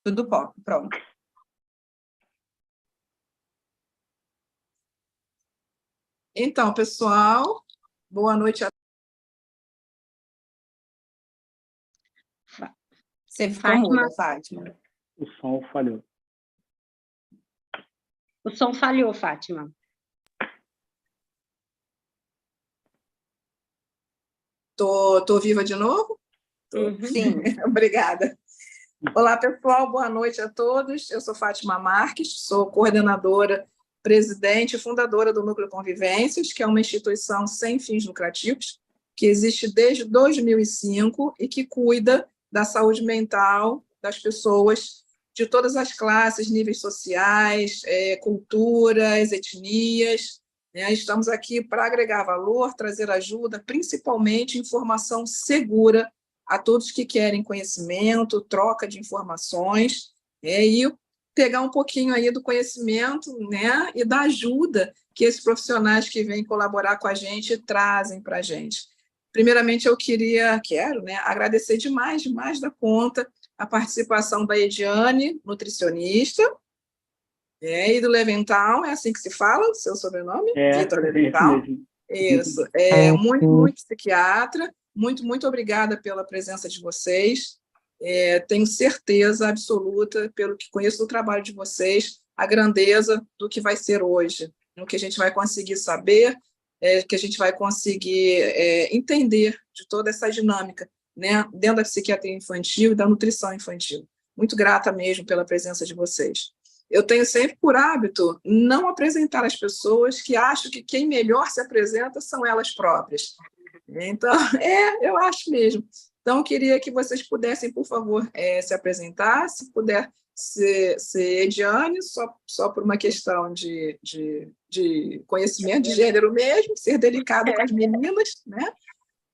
Tudo bom, pronto. Então, pessoal, boa noite a Você ficou muda, Fátima. O som falhou. O som falhou, Fátima. Tô viva de novo? Sim. Obrigada. Olá, pessoal, boa noite a todos. Eu sou Fátima Marques, sou coordenadora, presidente e fundadora do Núcleo Convivências, que é uma instituição sem fins lucrativos, que existe desde 2005 e que cuida da saúde mental das pessoas de todas as classes, níveis sociais, culturas, etnias. Estamos aqui para agregar valor, trazer ajuda, principalmente informação segura a todos que querem conhecimento, troca de informações, e pegar um pouquinho aí do conhecimento, né, e da ajuda que esses profissionais que vêm colaborar com a gente trazem para a gente. Primeiramente, eu quero, né, agradecer demais da conta a participação da Ediane, nutricionista, e do Levental, é assim que se fala, o seu sobrenome? Vitor Levental. Isso, muito psiquiatra. Muito obrigada pela presença de vocês. Tenho certeza absoluta, pelo que conheço do trabalho de vocês, a grandeza do que vai ser hoje, o que a gente vai conseguir saber, que a gente vai conseguir entender de toda essa dinâmica, né, dentro da psiquiatria infantil e da nutrição infantil. Muito grata mesmo pela presença de vocês. Eu tenho sempre por hábito não apresentar as pessoas que acham que quem melhor se apresenta são elas próprias. Então, eu acho mesmo. Então, eu queria que vocês pudessem, por favor, se apresentar, se puder ser Ediane, só por uma questão de conhecimento de gênero mesmo, ser delicado com as meninas, né?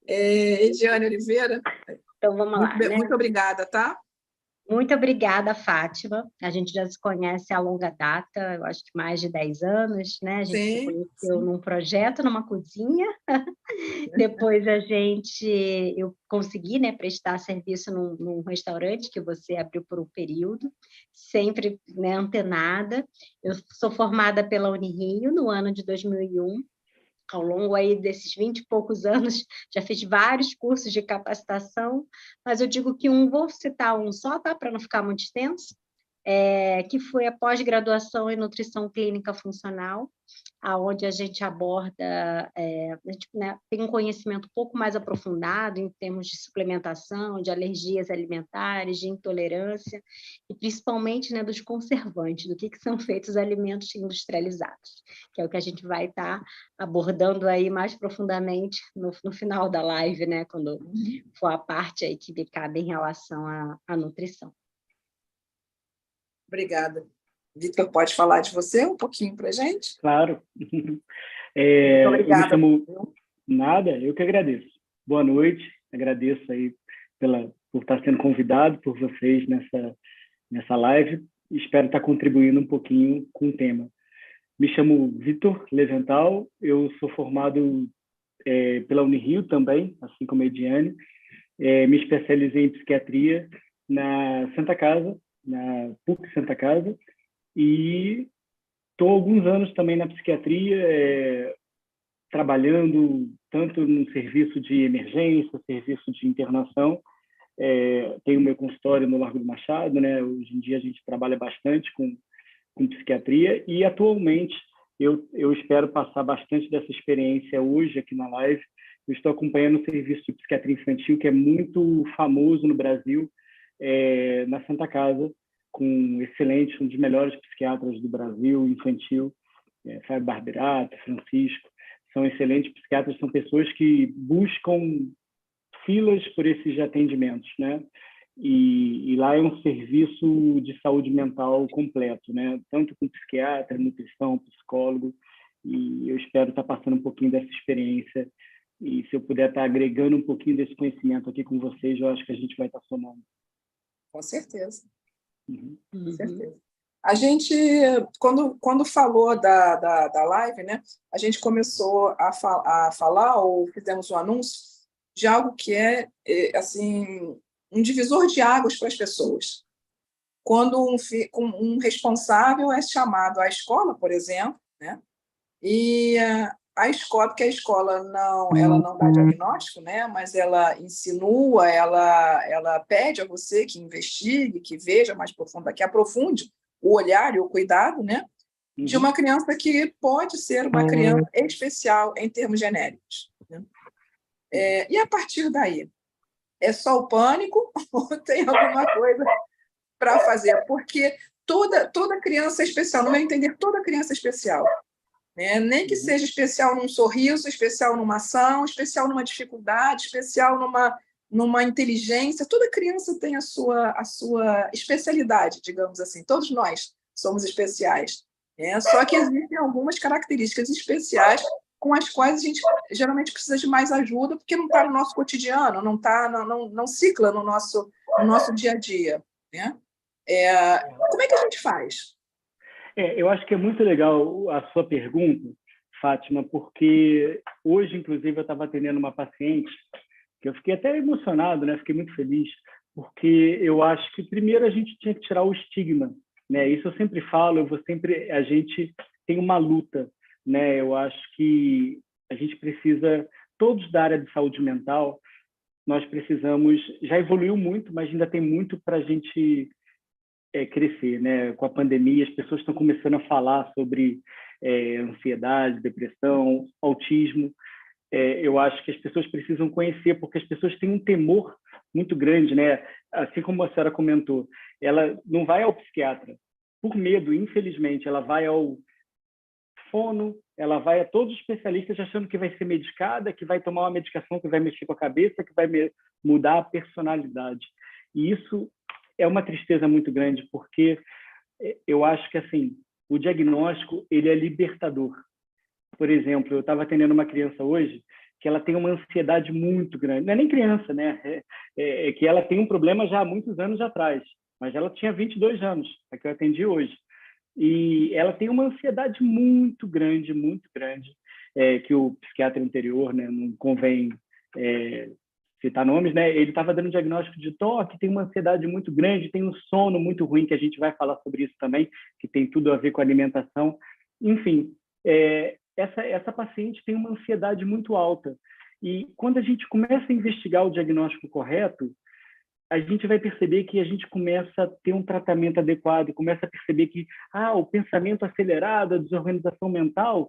Ediane Oliveira. Então, vamos lá. Muito obrigada, tá? Muito obrigada, Fátima. A gente já se conhece há longa data, eu acho que mais de 10 anos, né? A gente se conheceu num projeto, numa cozinha. Depois eu consegui, né, prestar serviço num restaurante que você abriu por um período, sempre, né, antenada. Eu sou formada pela Unirio no ano de 2001. Ao longo aí desses 20 e poucos anos, já fiz vários cursos de capacitação, mas eu digo que vou citar um só, tá? Para não ficar muito extenso, que foi a pós-graduação em nutrição clínica funcional, aonde a gente aborda, né, tem um conhecimento um pouco mais aprofundado em termos de suplementação, de alergias alimentares, de intolerância, e principalmente, né, dos conservantes, do que são feitos os alimentos industrializados, que é o que a gente vai estar abordando aí mais profundamente no final da live, né, quando for a parte aí que me cabe em relação à nutrição. Obrigada. Vitor, pode falar de você um pouquinho para a gente? Claro. Muito obrigada. Eu que agradeço. Boa noite, agradeço aí por estar sendo convidado por vocês nessa live. Espero estar contribuindo um pouquinho com o tema. Me chamo Vitor Levental, eu sou formado pela Unirio também, assim como a Ediane. Me especializei em psiquiatria na Santa Casa, na PUC Santa Casa, e estou há alguns anos também na psiquiatria, trabalhando tanto no serviço de emergência, serviço de internação. Tenho meu consultório no Largo do Machado, né? Hoje em dia a gente trabalha bastante com psiquiatria, e atualmente eu espero passar bastante dessa experiência hoje aqui na live. Eu estou acompanhando o serviço de psiquiatria infantil, que é muito famoso no Brasil, na Santa Casa, com um dos melhores psiquiatras do Brasil, infantil, Fábio Barberato, Francisco. São excelentes psiquiatras, são pessoas que buscam filas por esses atendimentos, né? E lá é um serviço de saúde mental completo, né? Tanto com psiquiatra, nutrição, psicólogo, e eu espero estar passando um pouquinho dessa experiência, e se eu puder estar agregando um pouquinho desse conhecimento aqui com vocês, eu acho que a gente vai estar somando. Com certeza. Com certeza. A gente, quando falou da live, né, a gente começou a falar, ou fizemos um anúncio, de algo que assim, um divisor de águas para as pessoas. quando um responsável é chamado à escola, por exemplo, né? E a escola, porque a escola ela não dá diagnóstico, né? Mas ela insinua, ela pede a você que investigue, que veja mais profundo, que aprofunde o olhar e o cuidado, né? De uma criança que pode ser uma criança especial em termos genéricos, né? E a partir daí, é só o pânico ou tem alguma coisa para fazer? Porque toda criança é especial, no meu entender, toda criança é especial, né? Nem que seja especial num sorriso, especial numa ação, especial numa dificuldade, especial numa inteligência. Toda criança tem a sua especialidade, digamos assim. Todos nós somos especiais, né? Só que existem algumas características especiais com as quais a gente geralmente precisa de mais ajuda, porque não está no nosso cotidiano, não cicla no nosso dia a dia, né? Como é que a gente faz? Eu acho que é muito legal a sua pergunta, Fátima, porque hoje, inclusive, eu estava atendendo uma paciente que eu fiquei até emocionado, né? Fiquei muito feliz, porque eu acho que primeiro a gente tinha que tirar o estigma, né? Isso eu sempre falo, a gente tem uma luta, né? Eu acho que a gente precisa, todos da área de saúde mental, nós precisamos, já evoluiu muito, mas ainda tem muito para a gente crescer, né? Com a pandemia, as pessoas estão começando a falar sobre ansiedade, depressão, autismo. Eu acho que as pessoas precisam conhecer, porque as pessoas têm um temor muito grande, né? Assim como a senhora comentou, ela não vai ao psiquiatra por medo, infelizmente, ela vai ao fono, ela vai a todos os especialistas achando que vai ser medicada, que vai tomar uma medicação que vai mexer com a cabeça, que vai mudar a personalidade. E isso é uma tristeza muito grande, porque eu acho que assim, o diagnóstico ele é libertador. Por exemplo, eu estava atendendo uma criança hoje que ela tem uma ansiedade muito grande. Não é nem criança, né? É que ela tem um problema já há muitos anos atrás, mas ela tinha 22 anos, a que eu atendi hoje. E ela tem uma ansiedade muito grande, que o psiquiatra anterior, né, não convém citar nomes, né? Ele estava dando um diagnóstico de toque, tem uma ansiedade muito grande, tem um sono muito ruim, que a gente vai falar sobre isso também, que tem tudo a ver com a alimentação. Enfim, essa paciente tem uma ansiedade muito alta. E quando a gente começa a investigar o diagnóstico correto, a gente vai perceber que a gente começa a ter um tratamento adequado, começa a perceber que o pensamento acelerado, a desorganização mental,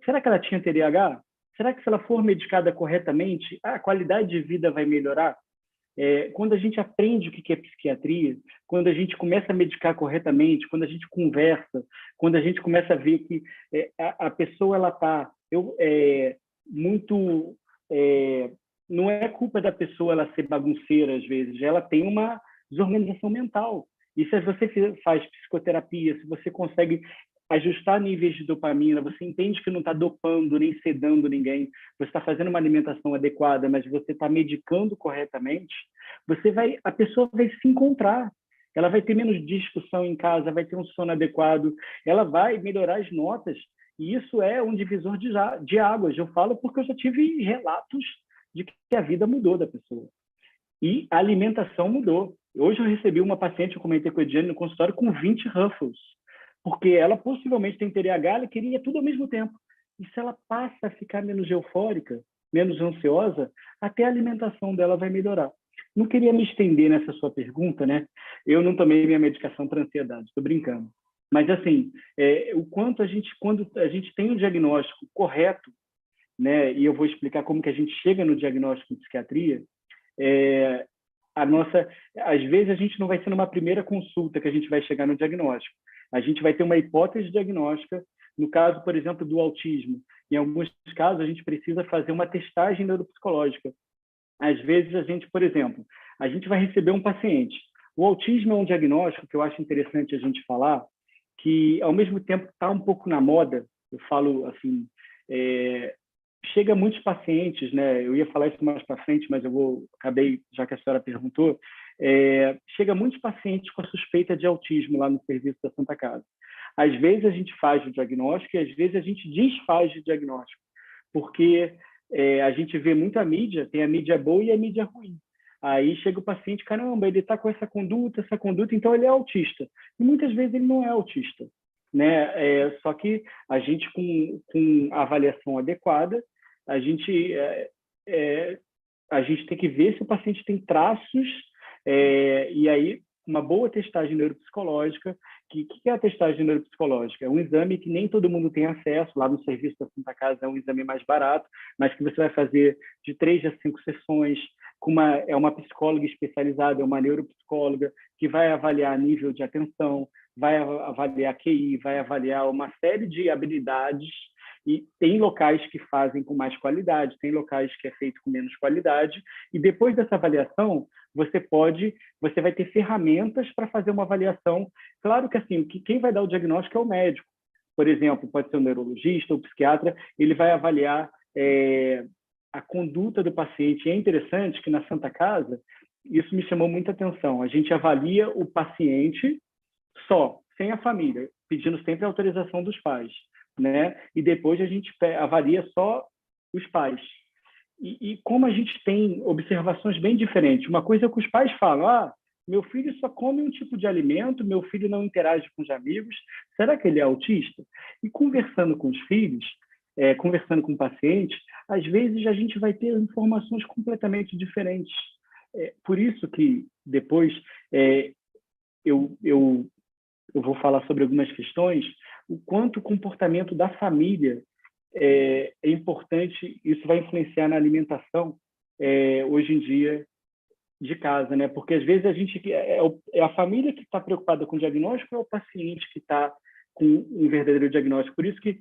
será que ela tinha TDAH? Será que se ela for medicada corretamente, a qualidade de vida vai melhorar? Quando a gente aprende o que é psiquiatria, quando a gente começa a medicar corretamente, quando a gente conversa, quando a gente começa a ver que a pessoa ela está muito... não é culpa da pessoa ela ser bagunceira, às vezes, ela tem uma desorganização mental. E se você faz psicoterapia, se você consegue ajustar níveis de dopamina, você entende que não está dopando nem sedando ninguém, você está fazendo uma alimentação adequada, mas você está medicando corretamente, a pessoa vai se encontrar, ela vai ter menos discussão em casa, vai ter um sono adequado, ela vai melhorar as notas, e isso é um divisor de águas. Eu falo porque eu já tive relatos de que a vida mudou da pessoa. E a alimentação mudou. Hoje eu recebi uma paciente, eu comentei com a Ediane no consultório, com 20 Ruffles, porque ela possivelmente tem TDAH, ela queria tudo ao mesmo tempo. E se ela passa a ficar menos eufórica, menos ansiosa, até a alimentação dela vai melhorar. Não queria me estender nessa sua pergunta, né? Eu não tomei minha medicação para ansiedade, estou brincando. Mas, assim, o quanto quando a gente tem o diagnóstico correto, né? E eu vou explicar como que a gente chega no diagnóstico em psiquiatria, às vezes a gente não vai ser numa primeira consulta que a gente vai chegar no diagnóstico. A gente vai ter uma hipótese diagnóstica. No caso, por exemplo, do autismo, em alguns casos a gente precisa fazer uma testagem neuropsicológica. Às vezes por exemplo, a gente vai receber um paciente. O autismo é um diagnóstico que eu acho interessante a gente falar, que ao mesmo tempo está um pouco na moda. Eu falo assim, chega muitos pacientes, né? Eu ia falar isso mais para frente, mas acabei, já que a senhora perguntou, chega muitos pacientes com a suspeita de autismo lá no serviço da Santa Casa. Às vezes a gente faz o diagnóstico e às vezes a gente desfaz o diagnóstico, porque a gente vê muita mídia, tem a mídia boa e a mídia ruim. Aí chega o paciente, caramba, ele está com essa conduta, então ele é autista. E muitas vezes ele não é autista, né? Só que a gente, com a avaliação adequada, a gente tem que ver se o paciente tem traços, e aí uma boa testagem neuropsicológica. Que é a testagem neuropsicológica? É um exame que nem todo mundo tem acesso, lá no serviço da Santa Casa é um exame mais barato, mas que você vai fazer de 3 a 5 sessões, é uma psicóloga especializada, é uma neuropsicóloga, que vai avaliar nível de atenção, vai avaliar QI, vai avaliar uma série de habilidades, e tem locais que fazem com mais qualidade, tem locais que é feito com menos qualidade, e depois dessa avaliação, você vai ter ferramentas para fazer uma avaliação. Claro que assim, quem vai dar o diagnóstico é o médico. Por exemplo, pode ser um neurologista ou psiquiatra, ele vai avaliar a conduta do paciente. E é interessante que na Santa Casa, isso me chamou muita atenção, a gente avalia o paciente só, sem a família, pedindo sempre a autorização dos pais, né? E depois a gente avalia só os pais. E como a gente tem observações bem diferentes, uma coisa é que os pais falam, meu filho só come um tipo de alimento, meu filho não interage com os amigos, será que ele é autista? E conversando com os filhos, conversando com o paciente, às vezes a gente vai ter informações completamente diferentes. Por isso que depois eu vou falar sobre algumas questões, o quanto o comportamento da família é importante, isso vai influenciar na alimentação hoje em dia de casa, né? Porque às vezes a gente é a família que está preocupada com o diagnóstico ou é o paciente que está com um verdadeiro diagnóstico. Por isso que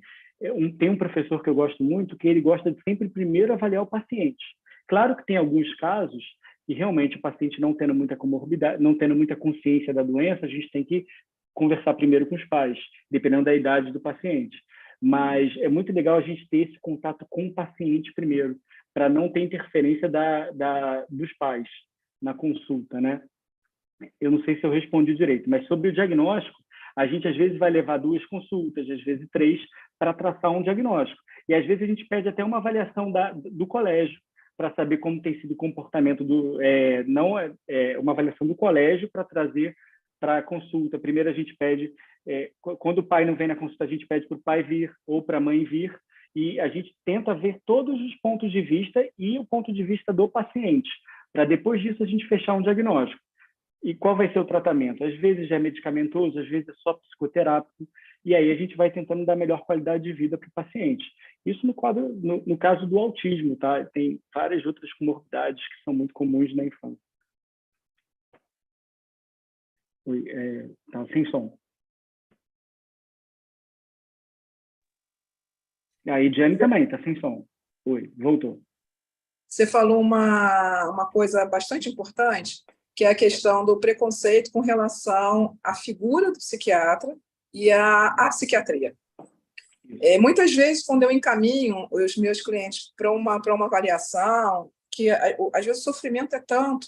tem um professor que eu gosto muito, que ele gosta de sempre primeiro avaliar o paciente. Claro que tem alguns casos que realmente o paciente não tendo muita comorbidade, não tendo muita consciência da doença, a gente tem que conversar primeiro com os pais, dependendo da idade do paciente. Mas é muito legal a gente ter esse contato com o paciente primeiro, para não ter interferência dos pais na consulta, né? Eu não sei se eu respondi direito, mas sobre o diagnóstico, a gente às vezes vai levar 2 consultas, às vezes 3, para traçar um diagnóstico. E às vezes a gente pede até uma avaliação do colégio, para saber como tem sido o comportamento uma avaliação do colégio para trazer para a consulta. Primeiro a gente pede, quando o pai não vem na consulta, a gente pede para o pai vir ou para a mãe vir, e a gente tenta ver todos os pontos de vista e o ponto de vista do paciente, para depois disso a gente fechar um diagnóstico. E qual vai ser o tratamento? Às vezes é medicamentoso, às vezes é só psicoterápico, e aí a gente vai tentando dar melhor qualidade de vida para o paciente. Isso no caso do autismo, tá? Tem várias outras comorbidades que são muito comuns na infância. Oi, tá sem som. Aí, Jane também tá sem som. Oi, voltou. Você falou uma coisa bastante importante, que é a questão do preconceito com relação à figura do psiquiatra e à psiquiatria. Muitas vezes, quando eu encaminho os meus clientes para uma avaliação, que às vezes o sofrimento é tanto,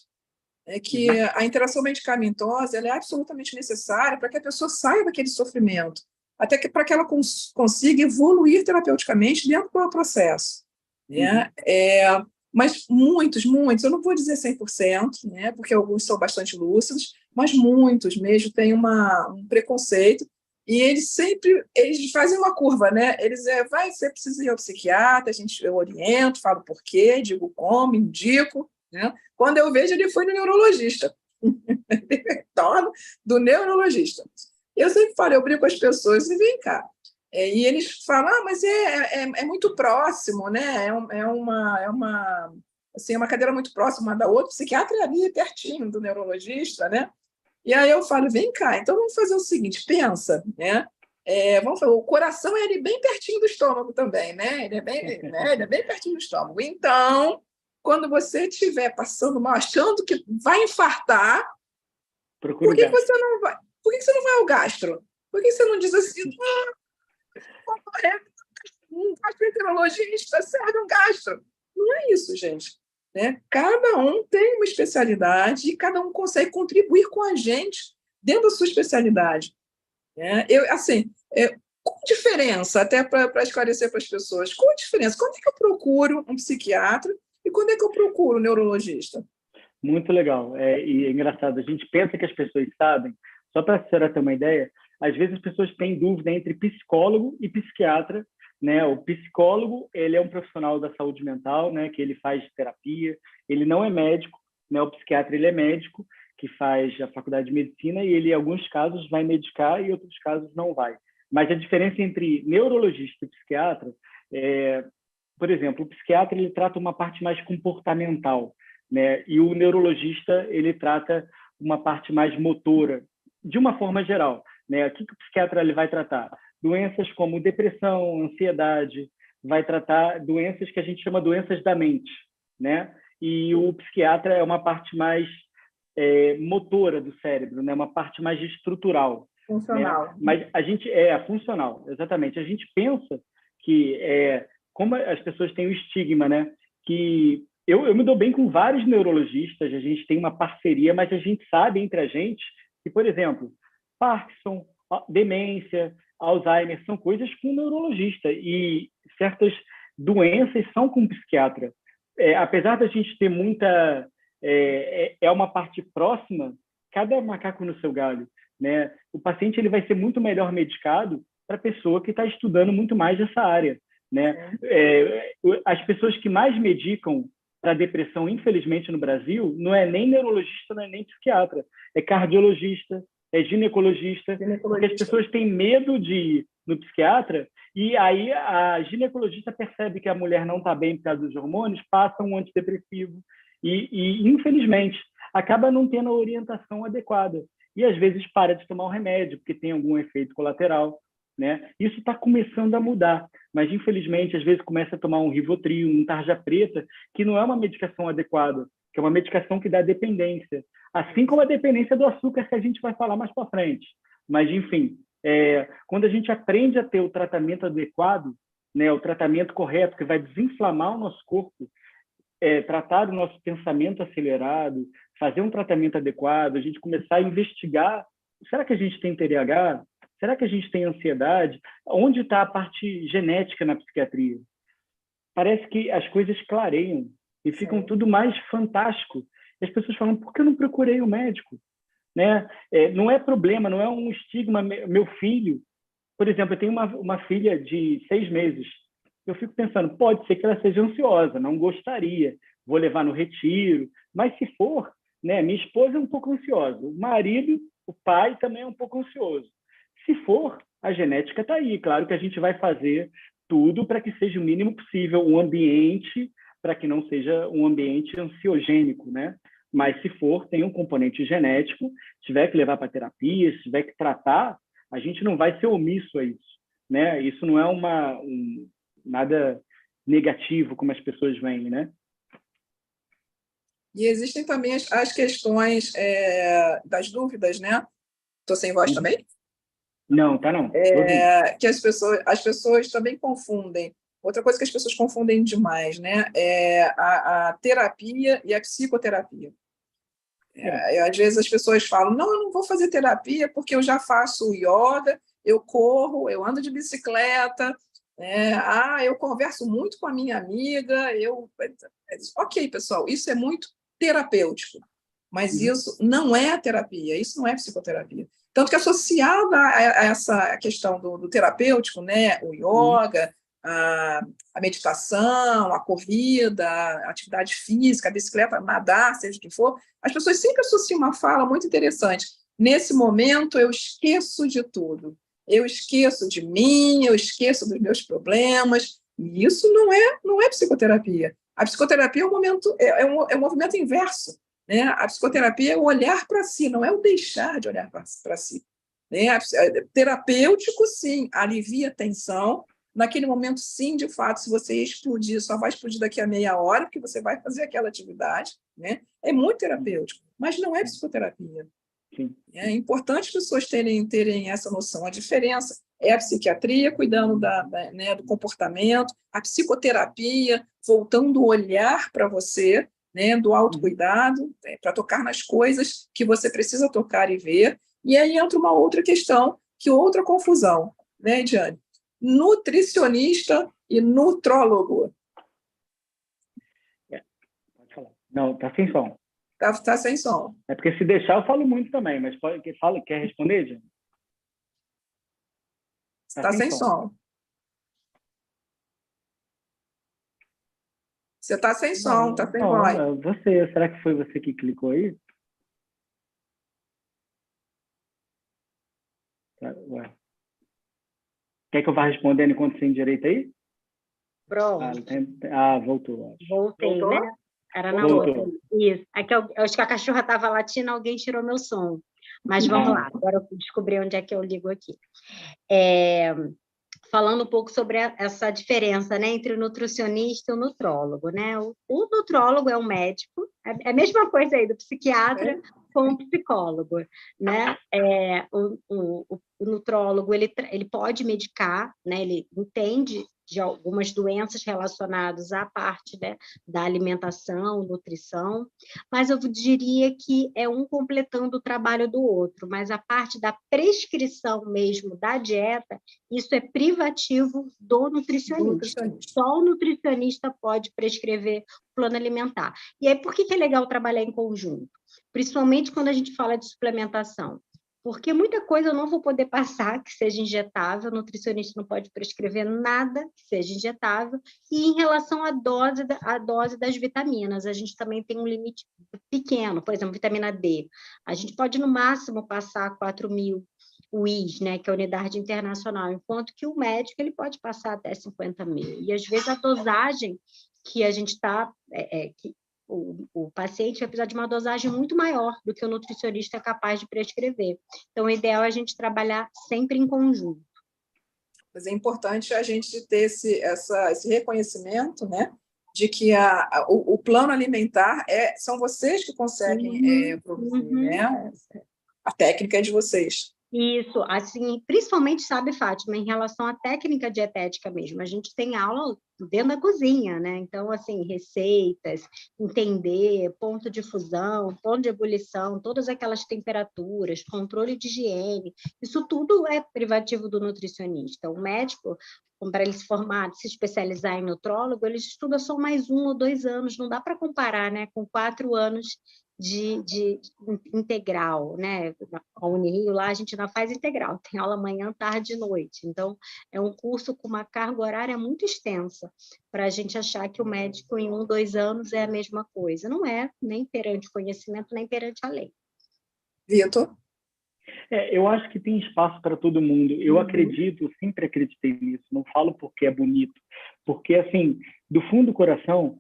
que a interação medicamentosa ela é absolutamente necessária para que a pessoa saia daquele sofrimento, até para que ela consiga evoluir terapeuticamente dentro do processo. Né? Mas muitos, eu não vou dizer 100%, né, porque alguns são bastante lúcidos, mas muitos mesmo têm um preconceito, e eles fazem uma curva, né? Eles você precisa ir ao psiquiatra, eu oriento, falo por quê, digo como, indico, né? Quando eu vejo, ele foi no neurologista, retorno do neurologista. Eu sempre falo, eu brinco com as pessoas, e vem cá. E eles falam, mas é muito próximo, né? É uma cadeira muito próxima uma da outra, o psiquiatra é ali pertinho do neurologista, né? E aí eu falo, vem cá, então vamos fazer o seguinte, pensa, né? O coração é ali bem pertinho do estômago também, né? Ele é bem pertinho do estômago. Então, quando você estiver passando mal, achando que vai infartar, por que você não vai? Por que você não vai ao gastro? Por que você não diz assim, um gastroenterologista serve um gastro? Não é isso, gente. Né? Cada um tem uma especialidade e cada um consegue contribuir com a gente dentro da sua especialidade. Com diferença, até para esclarecer para as pessoas, com diferença, quando é que eu procuro um psiquiatra e quando é que eu procuro um neurologista? Muito legal. E é engraçado, a gente pensa que as pessoas sabem, só para a senhora ter uma ideia, às vezes as pessoas têm dúvida entre psicólogo e psiquiatra, né? O psicólogo, ele é um profissional da saúde mental, né? Que ele faz terapia, ele não é médico, né? O psiquiatra, ele é médico, que faz a faculdade de medicina e ele, em alguns casos, vai medicar e em outros casos não vai. Mas a diferença entre neurologista e psiquiatra é, por exemplo, o psiquiatra ele trata uma parte mais comportamental, né? E o neurologista ele trata uma parte mais motora, de uma forma geral, né? O que o psiquiatra ele vai tratar? Doenças como depressão, ansiedade, vai tratar doenças que a gente chama doenças da mente, né? E o psiquiatra é uma parte mais motora do cérebro, né? Uma parte mais estrutural, Funcional. né? Mas a gente funcional, exatamente. A gente pensa que como as pessoas têm o estigma, né? Que eu me dou bem com vários neurologistas, a gente tem uma parceria, mas a gente sabe entre a gente que, por exemplo, Parkinson, demência, Alzheimer são coisas com neurologista e certas doenças são com psiquiatra. Apesar da gente ter muita uma parte próxima, cada macaco no seu galho, né? O paciente ele vai ser muito melhor medicado para a pessoa que está estudando muito mais essa área, né? As pessoas que mais medicam para depressão, infelizmente, no Brasil, não é nem neurologista, não é nem psiquiatra, é cardiologista, é ginecologista, porque as pessoas têm medo de ir no psiquiatra e aí a ginecologista percebe que a mulher não está bem por causa dos hormônios, passa um antidepressivo e, infelizmente, acaba não tendo a orientação adequada. E, às vezes, para de tomar o remédio, porque tem algum efeito colateral, né? Isso está começando a mudar, mas, infelizmente, às vezes começa a tomar um Rivotril, um tarja preta, que não é uma medicação adequada, que é uma medicação que dá dependência. Assim como a dependência do açúcar, que a gente vai falar mais para frente. Mas, enfim, quando a gente aprende a ter o tratamento adequado, né, o tratamento correto, que vai desinflamar o nosso corpo, tratar o nosso pensamento acelerado, fazer um tratamento adequado, a gente começar a investigar, será que a gente tem TDAH? Será que a gente tem ansiedade? Onde está a parte genética na psiquiatria? Parece que as coisas clareiam e ficam tudo mais fantástico. E as pessoas falam, por que eu não procurei o médico? Né? Não é problema, não é um estigma. Meu filho, por exemplo, eu tenho uma filha de 6 meses. Eu fico pensando, pode ser que ela seja ansiosa, não gostaria, vou levar no retiro. Mas se for, né, minha esposa é um pouco ansiosa, o marido, o pai também é um pouco ansioso. Se for, a genética está aí. Claro que a gente vai fazer tudo para que seja o mínimo possível o ambiente, para que não seja um ambiente ansiogênico, né? Mas se for, tem um componente genético, se tiver que levar para terapia, se tiver que tratar, a gente não vai ser omisso a isso, né? Isso não é nada negativo como as pessoas veem, né? E existem também as questões das dúvidas, né? Estou sem voz também? Não, tá não. Que as pessoas também confundem. Outra coisa que as pessoas confundem demais, né? É a terapia e a psicoterapia. Às vezes as pessoas falam, não, eu não vou fazer terapia porque eu já faço yoga, eu corro, eu ando de bicicleta, eu converso muito com a minha amiga, Ok, pessoal, isso é muito terapêutico, mas isso não é terapia, isso não é psicoterapia. Tanto que associado a essa questão do terapêutico, né, o yoga, a meditação, a corrida, a atividade física, a bicicleta, nadar, seja o que for, as pessoas sempre associam uma fala muito interessante. Nesse momento, eu esqueço de tudo. Eu esqueço de mim, eu esqueço dos meus problemas. E isso não é psicoterapia. A psicoterapia é um movimento inverso. Né? A psicoterapia é o olhar para si, não é o deixar de olhar para si. Né? Terapêutico, sim, alivia a tensão. Naquele momento, sim, de fato, se você explodir, só vai explodir daqui a meia hora, porque você vai fazer aquela atividade. Né? É muito terapêutico, mas não é psicoterapia. Sim. É importante as pessoas terem essa noção. A diferença é a psiquiatria, cuidando do comportamento, a psicoterapia, voltando o olhar para você, né, do autocuidado, para tocar nas coisas que você precisa tocar e ver. E aí entra uma outra questão, outra confusão, né, Ediane? Nutricionista e nutrólogo. Pode falar. Não, tá sem som. Tá sem som. É porque se deixar eu falo muito também, mas quer responder, Jane? Tá sem som. Você tá sem som, tá sem voz. Será que foi você que clicou aí? Ué. Quer que eu vá respondendo enquanto sem direito aí? Pronto. Voltou. Voltei, Voltou? né? Era na outra. Isso. É que eu acho que a cachorra estava latindo, alguém tirou meu som. Mas vamos lá, agora eu descobri onde é que eu ligo aqui. Falando um pouco sobre essa diferença, né, entre o nutricionista e o nutrólogo, né? O nutrólogo é um médico, é a mesma coisa aí do psiquiatra com o psicólogo, né? O nutrólogo ele pode medicar, né? Ele entende de algumas doenças relacionadas à parte, né, da alimentação, nutrição, mas eu diria que é um completando o trabalho do outro, mas a parte da prescrição mesmo da dieta, isso é privativo do nutricionista. Só o nutricionista pode prescrever plano alimentar. E aí, por que é legal trabalhar em conjunto? Principalmente quando a gente fala de suplementação. Porque muita coisa eu não vou poder passar que seja injetável, o nutricionista não pode prescrever nada que seja injetável, e em relação à dose das vitaminas, a gente também tem um limite pequeno, por exemplo, vitamina D, a gente pode no máximo passar 4.000 UIs, né, que é a unidade internacional, enquanto que o médico ele pode passar até 50.000, e às vezes a dosagem que a gente está, o paciente vai precisar de uma dosagem muito maior do que o nutricionista é capaz de prescrever. Então, o ideal é a gente trabalhar sempre em conjunto. Mas é importante a gente ter esse reconhecimento, né, de que o plano alimentar são vocês que conseguem produzir, né? A técnica é de vocês. Isso, assim, principalmente, sabe, Fátima, em relação à técnica dietética mesmo, a gente tem aula dentro da cozinha, né? Então, assim, receitas, entender ponto de fusão, ponto de ebulição, todas aquelas temperaturas, controle de higiene, isso tudo é privativo do nutricionista. O médico, para ele se formar, se especializar em nutrólogo, ele estuda só mais 1 ou 2 anos, não dá para comparar, né, com 4 anos de integral, né? A Unirio lá a gente não faz integral, tem aula manhã, tarde e noite. Então, é um curso com uma carga horária muito extensa para a gente achar que o médico em 1, 2 anos é a mesma coisa. Não é, nem perante o conhecimento, nem perante a lei. Vitor? Eu acho que tem espaço para todo mundo. Eu acredito, sempre acreditei nisso. Não falo porque é bonito, porque, assim, do fundo do coração,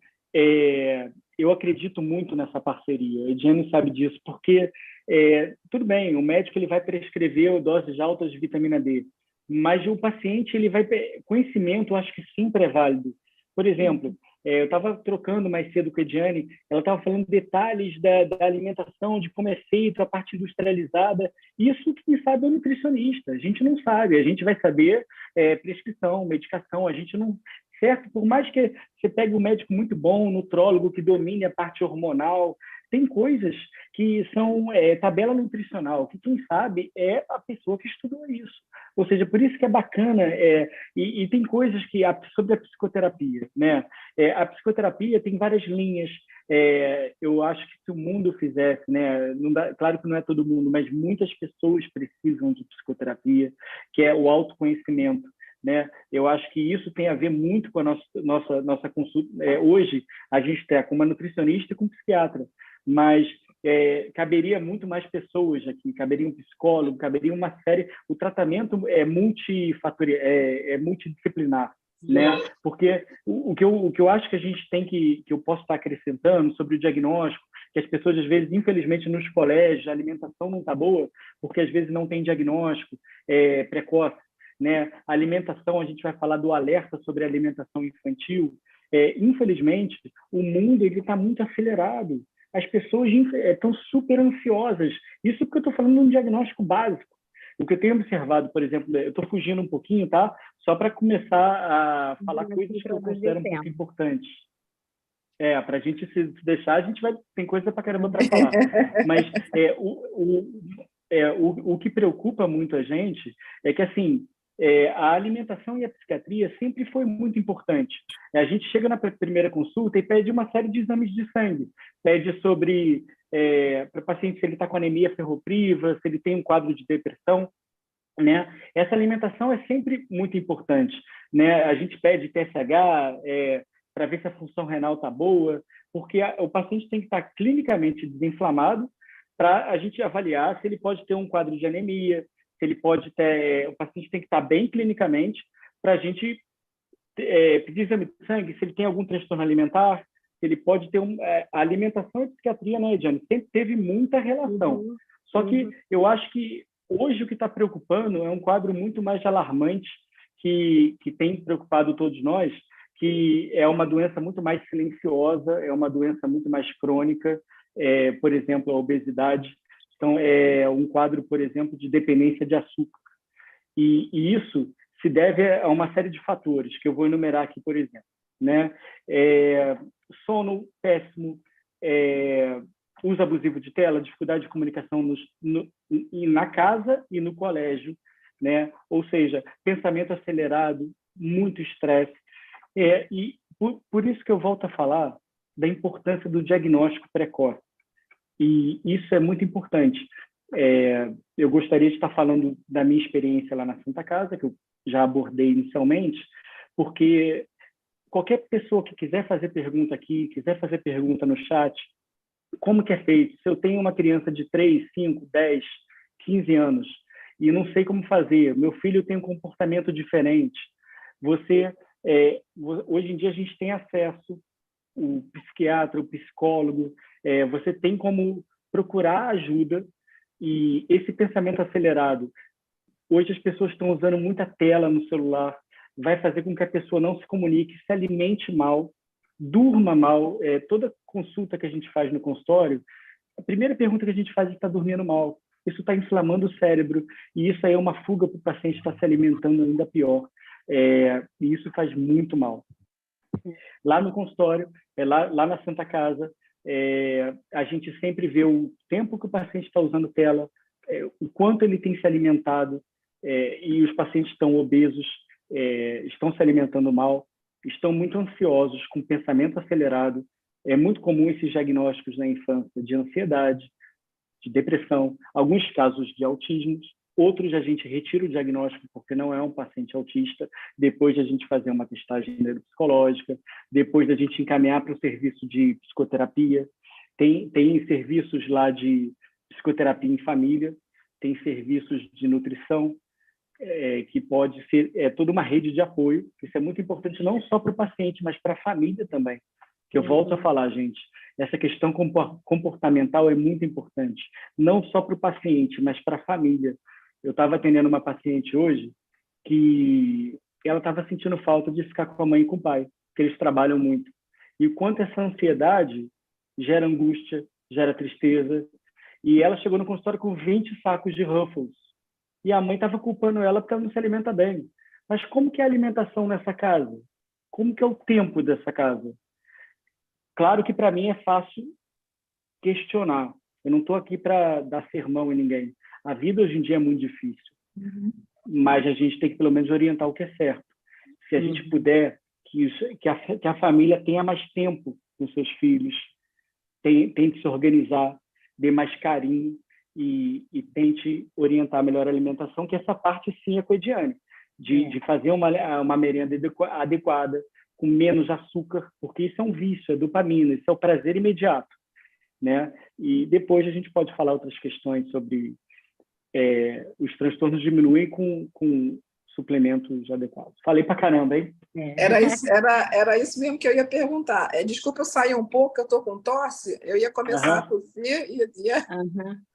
eu acredito muito nessa parceria. A Ediane sabe disso, porque, tudo bem, o médico ele vai prescrever doses altas de vitamina D, mas o paciente, ele vai... Conhecimento, eu acho que sempre é válido. Por exemplo, eu estava trocando mais cedo com a Ediane, ela estava falando detalhes da alimentação, de como é feito, a parte industrializada. Isso quem sabe é o nutricionista. A gente não sabe, a gente vai saber prescrição, medicação, a gente não... Certo? Por mais que você pegue um médico muito bom, um nutrólogo que domine a parte hormonal, tem coisas que são tabela nutricional, que quem sabe é a pessoa que estudou isso. Ou seja, por isso que é bacana, e tem coisas que sobre a psicoterapia, né? A psicoterapia tem várias linhas. Eu acho que se o mundo fizesse, né? Não dá, claro que não é todo mundo, mas muitas pessoas precisam de psicoterapia, que é o autoconhecimento. Né? Eu acho que isso tem a ver muito com a nossa consulta. Hoje, a gente está com uma nutricionista e com um psiquiatra, mas caberia muito mais pessoas aqui, caberia um psicólogo, caberia uma série... O tratamento é multifatorial, é multidisciplinar, né? Porque o que eu acho que a gente tem que eu posso estar acrescentando sobre o diagnóstico, que as pessoas, às vezes, infelizmente, nos colégios, a alimentação não está boa, porque, às vezes, não tem diagnóstico precoce. Né? A alimentação, a gente vai falar do alerta sobre a alimentação infantil. Infelizmente, o mundo está muito acelerado. As pessoas estão super ansiosas. Isso porque eu estou falando de um diagnóstico básico. O que eu tenho observado, por exemplo, eu estou fugindo um pouquinho, tá? Só para começar a falar coisas que eu considero um pouco importantes. Para a gente se deixar, a gente tem coisa para caramba para falar. Mas o que preocupa muito a gente é que, assim, a alimentação e a psiquiatria sempre foi muito importante. A gente chega na primeira consulta e pede uma série de exames de sangue. Pede sobre para o paciente se ele está com anemia ferropriva, se ele tem um quadro de depressão, né? Essa alimentação é sempre muito importante, né? A gente pede TSH para ver se a função renal está boa, porque o paciente tem que estar clinicamente desinflamado para a gente avaliar se ele pode ter um quadro de anemia, se ele pode ter... O paciente tem que estar bem clinicamente para a gente pedir exame de sangue, se ele tem algum transtorno alimentar, se ele pode ter a alimentação e a psiquiatria, né, Ediane? Sempre teve muita relação. Só que eu acho que hoje o que está preocupando é um quadro muito mais alarmante que tem preocupado todos nós, que é uma doença muito mais silenciosa, é uma doença muito mais crônica, por exemplo, a obesidade. Então, é um quadro, por exemplo, de dependência de açúcar. E isso se deve a uma série de fatores, que eu vou enumerar aqui, por exemplo, né? Sono péssimo, uso abusivo de tela, dificuldade de comunicação na casa e no colégio, né? Ou seja, pensamento acelerado, muito estresse. E por isso que eu volto a falar da importância do diagnóstico precoce. E isso é muito importante. Eu gostaria de estar falando da minha experiência lá na Santa Casa, que eu já abordei inicialmente, porque qualquer pessoa que quiser fazer pergunta aqui, quiser fazer pergunta no chat, como que é feito? Se eu tenho uma criança de 3, 5, 10, 15 anos e não sei como fazer, meu filho tem um comportamento diferente, hoje em dia a gente tem acesso, o psiquiatra, o psicólogo, você tem como procurar ajuda. E esse pensamento acelerado, hoje as pessoas estão usando muita tela no celular, vai fazer com que a pessoa não se comunique, se alimente mal, durma mal. Toda consulta que a gente faz no consultório, a primeira pergunta que a gente faz é se está dormindo mal. Isso está inflamando o cérebro, e isso aí é uma fuga para o paciente estar se alimentando ainda pior. E isso faz muito mal. Lá no consultório, lá na Santa Casa, a gente sempre vê o tempo que o paciente está usando tela, o quanto ele tem se alimentado, e os pacientes estão obesos, estão se alimentando mal, estão muito ansiosos, com pensamento acelerado. É muito comum esses diagnósticos na infância de ansiedade, de depressão, alguns casos de autismo. Outros a gente retira o diagnóstico porque não é um paciente autista, depois de a gente fazer uma testagem neuropsicológica, depois da gente encaminhar para o serviço de psicoterapia. Tem serviços lá de psicoterapia em família, tem serviços de nutrição, que pode ser toda uma rede de apoio. Isso é muito importante não só para o paciente, mas para a família também. Que eu volto a falar, gente, essa questão comportamental é muito importante, não só para o paciente, mas para a família. Eu estava atendendo uma paciente hoje que ela estava sentindo falta de ficar com a mãe e com o pai, porque eles trabalham muito. E o quanto essa ansiedade gera angústia, gera tristeza. E ela chegou no consultório com 20 sacos de Ruffles. E a mãe estava culpando ela porque ela não se alimenta bem. Mas como que é a alimentação nessa casa? Como que é o tempo dessa casa? Claro que para mim é fácil questionar. Eu não estou aqui para dar sermão em ninguém. A vida hoje em dia é muito difícil. Mas a gente tem que pelo menos orientar o que é certo. Se a gente puder que a família tenha mais tempo com seus filhos, tente se organizar, dê mais carinho e tente orientar melhor a alimentação, que essa parte sim é com a Ediane, de fazer uma merenda adequada, com menos açúcar, porque isso é um vício, é dopamina, isso é o prazer imediato, né? E depois a gente pode falar outras questões sobre os transtornos diminuem com suplementos adequados. Falei pra caramba, hein? Era isso mesmo que eu ia perguntar. Desculpa eu sair um pouco, eu estou com tosse, eu ia começar a tossir e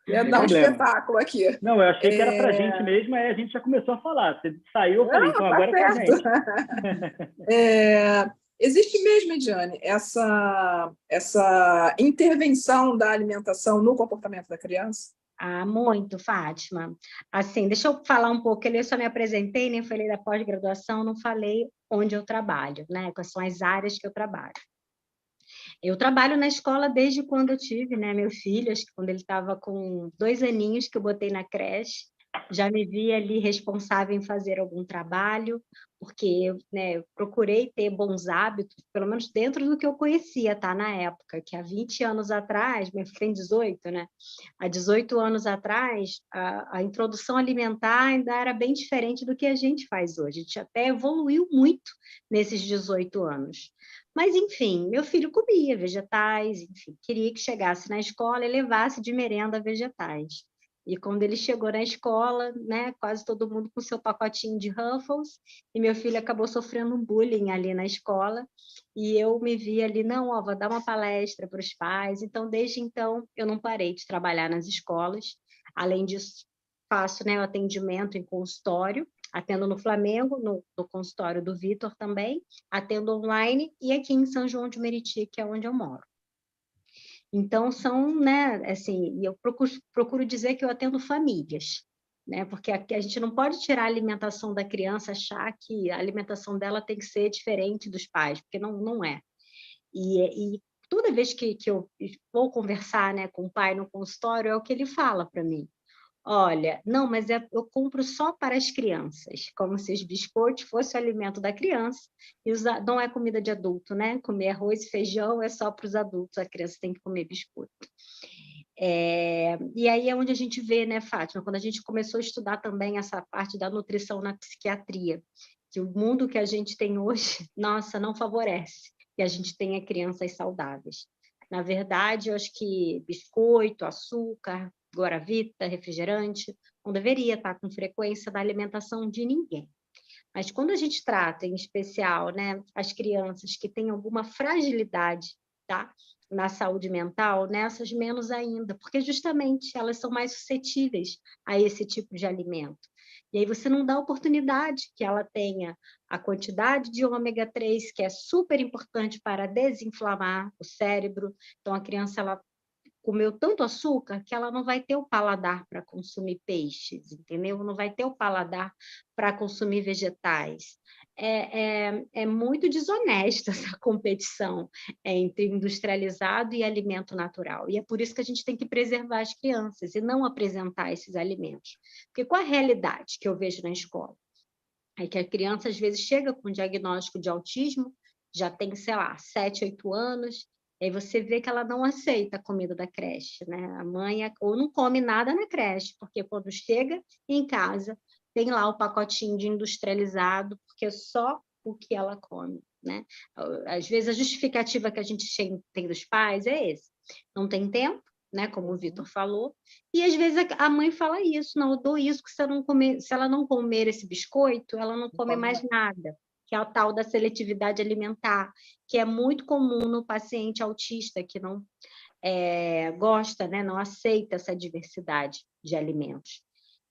ia dar um espetáculo aqui. Não, eu achei que era para a gente mesmo, aí a gente já começou a falar. Você saiu, eu falei, então agora é para a gente. Existe mesmo, Ediane, essa intervenção da alimentação no comportamento da criança? Muito, Fátima. Assim, deixa eu falar um pouco, eu só me apresentei, nem falei da pós-graduação, não falei onde eu trabalho, né? Quais são as áreas que eu trabalho. Eu trabalho na escola desde quando eu tive, né, meu filho, acho que quando ele estava com 2 aninhos, que eu botei na creche, já me vi ali responsável em fazer algum trabalho, porque eu procurei ter bons hábitos, pelo menos dentro do que eu conhecia, tá? Na época, que há 20 anos atrás, minha filha tem 18, né? Há 18 anos atrás, a introdução alimentar ainda era bem diferente do que a gente faz hoje. A gente até evoluiu muito nesses 18 anos. Mas, enfim, meu filho comia vegetais, enfim, queria que chegasse na escola e levasse de merenda vegetais. E quando ele chegou na escola, né, quase todo mundo com seu pacotinho de Ruffles, e meu filho acabou sofrendo um bullying ali na escola, e eu me vi ali, não, ó, vou dar uma palestra para os pais. Então, desde então, eu não parei de trabalhar nas escolas. Além disso, faço, né, o atendimento em consultório, atendo no Flamengo, no consultório do Vitor também, atendo online e aqui em São João de Meriti, que é onde eu moro. Então, são, né, assim, eu procuro dizer que eu atendo famílias, né, porque a gente não pode tirar a alimentação da criança, achar que a alimentação dela tem que ser diferente dos pais, porque não é. E toda vez que eu vou conversar, né, com o pai no consultório, é o que ele fala para mim. Olha, não, mas eu compro só para as crianças, como se os biscoitos fossem o alimento da criança, e não é comida de adulto, né? Comer arroz e feijão é só para os adultos, a criança tem que comer biscoito. E aí é onde a gente vê, né, Fátima, quando a gente começou a estudar também essa parte da nutrição na psiquiatria, que o mundo que a gente tem hoje, nossa, não favorece que a gente tenha crianças saudáveis. Na verdade, eu acho que biscoito, açúcar, guaravita, refrigerante, não deveria estar com frequência na alimentação de ninguém. Mas quando a gente trata, em especial, né, as crianças que têm alguma fragilidade, tá, na saúde mental, nessas menos ainda, porque justamente elas são mais suscetíveis a esse tipo de alimento. E aí você não dá oportunidade que ela tenha a quantidade de ômega 3, que é super importante para desinflamar o cérebro. Então, a criança, ela comeu tanto açúcar que ela não vai ter o paladar para consumir peixes, entendeu? Não vai ter o paladar para consumir vegetais. É muito desonesta essa competição entre industrializado e alimento natural. E é por isso que a gente tem que preservar as crianças e não apresentar esses alimentos. Porque qual a realidade que eu vejo na escola? É que a criança, às vezes, chega com diagnóstico de autismo, já tem, sei lá, 7, 8 anos, e aí você vê que ela não aceita a comida da creche, né? A mãe ou não come nada na creche, porque quando chega em casa, tem lá o pacotinho de industrializado, porque é só o que ela come, né? Às vezes, a justificativa que a gente tem dos pais é esse. Não tem tempo, né? Como o Vitor falou, e às vezes a mãe fala isso, não, eu dou isso, que se ela não comer esse biscoito, ela não come mais nada, que é a tal da seletividade alimentar, que é muito comum no paciente autista, que não gosta, né, não aceita essa diversidade de alimentos.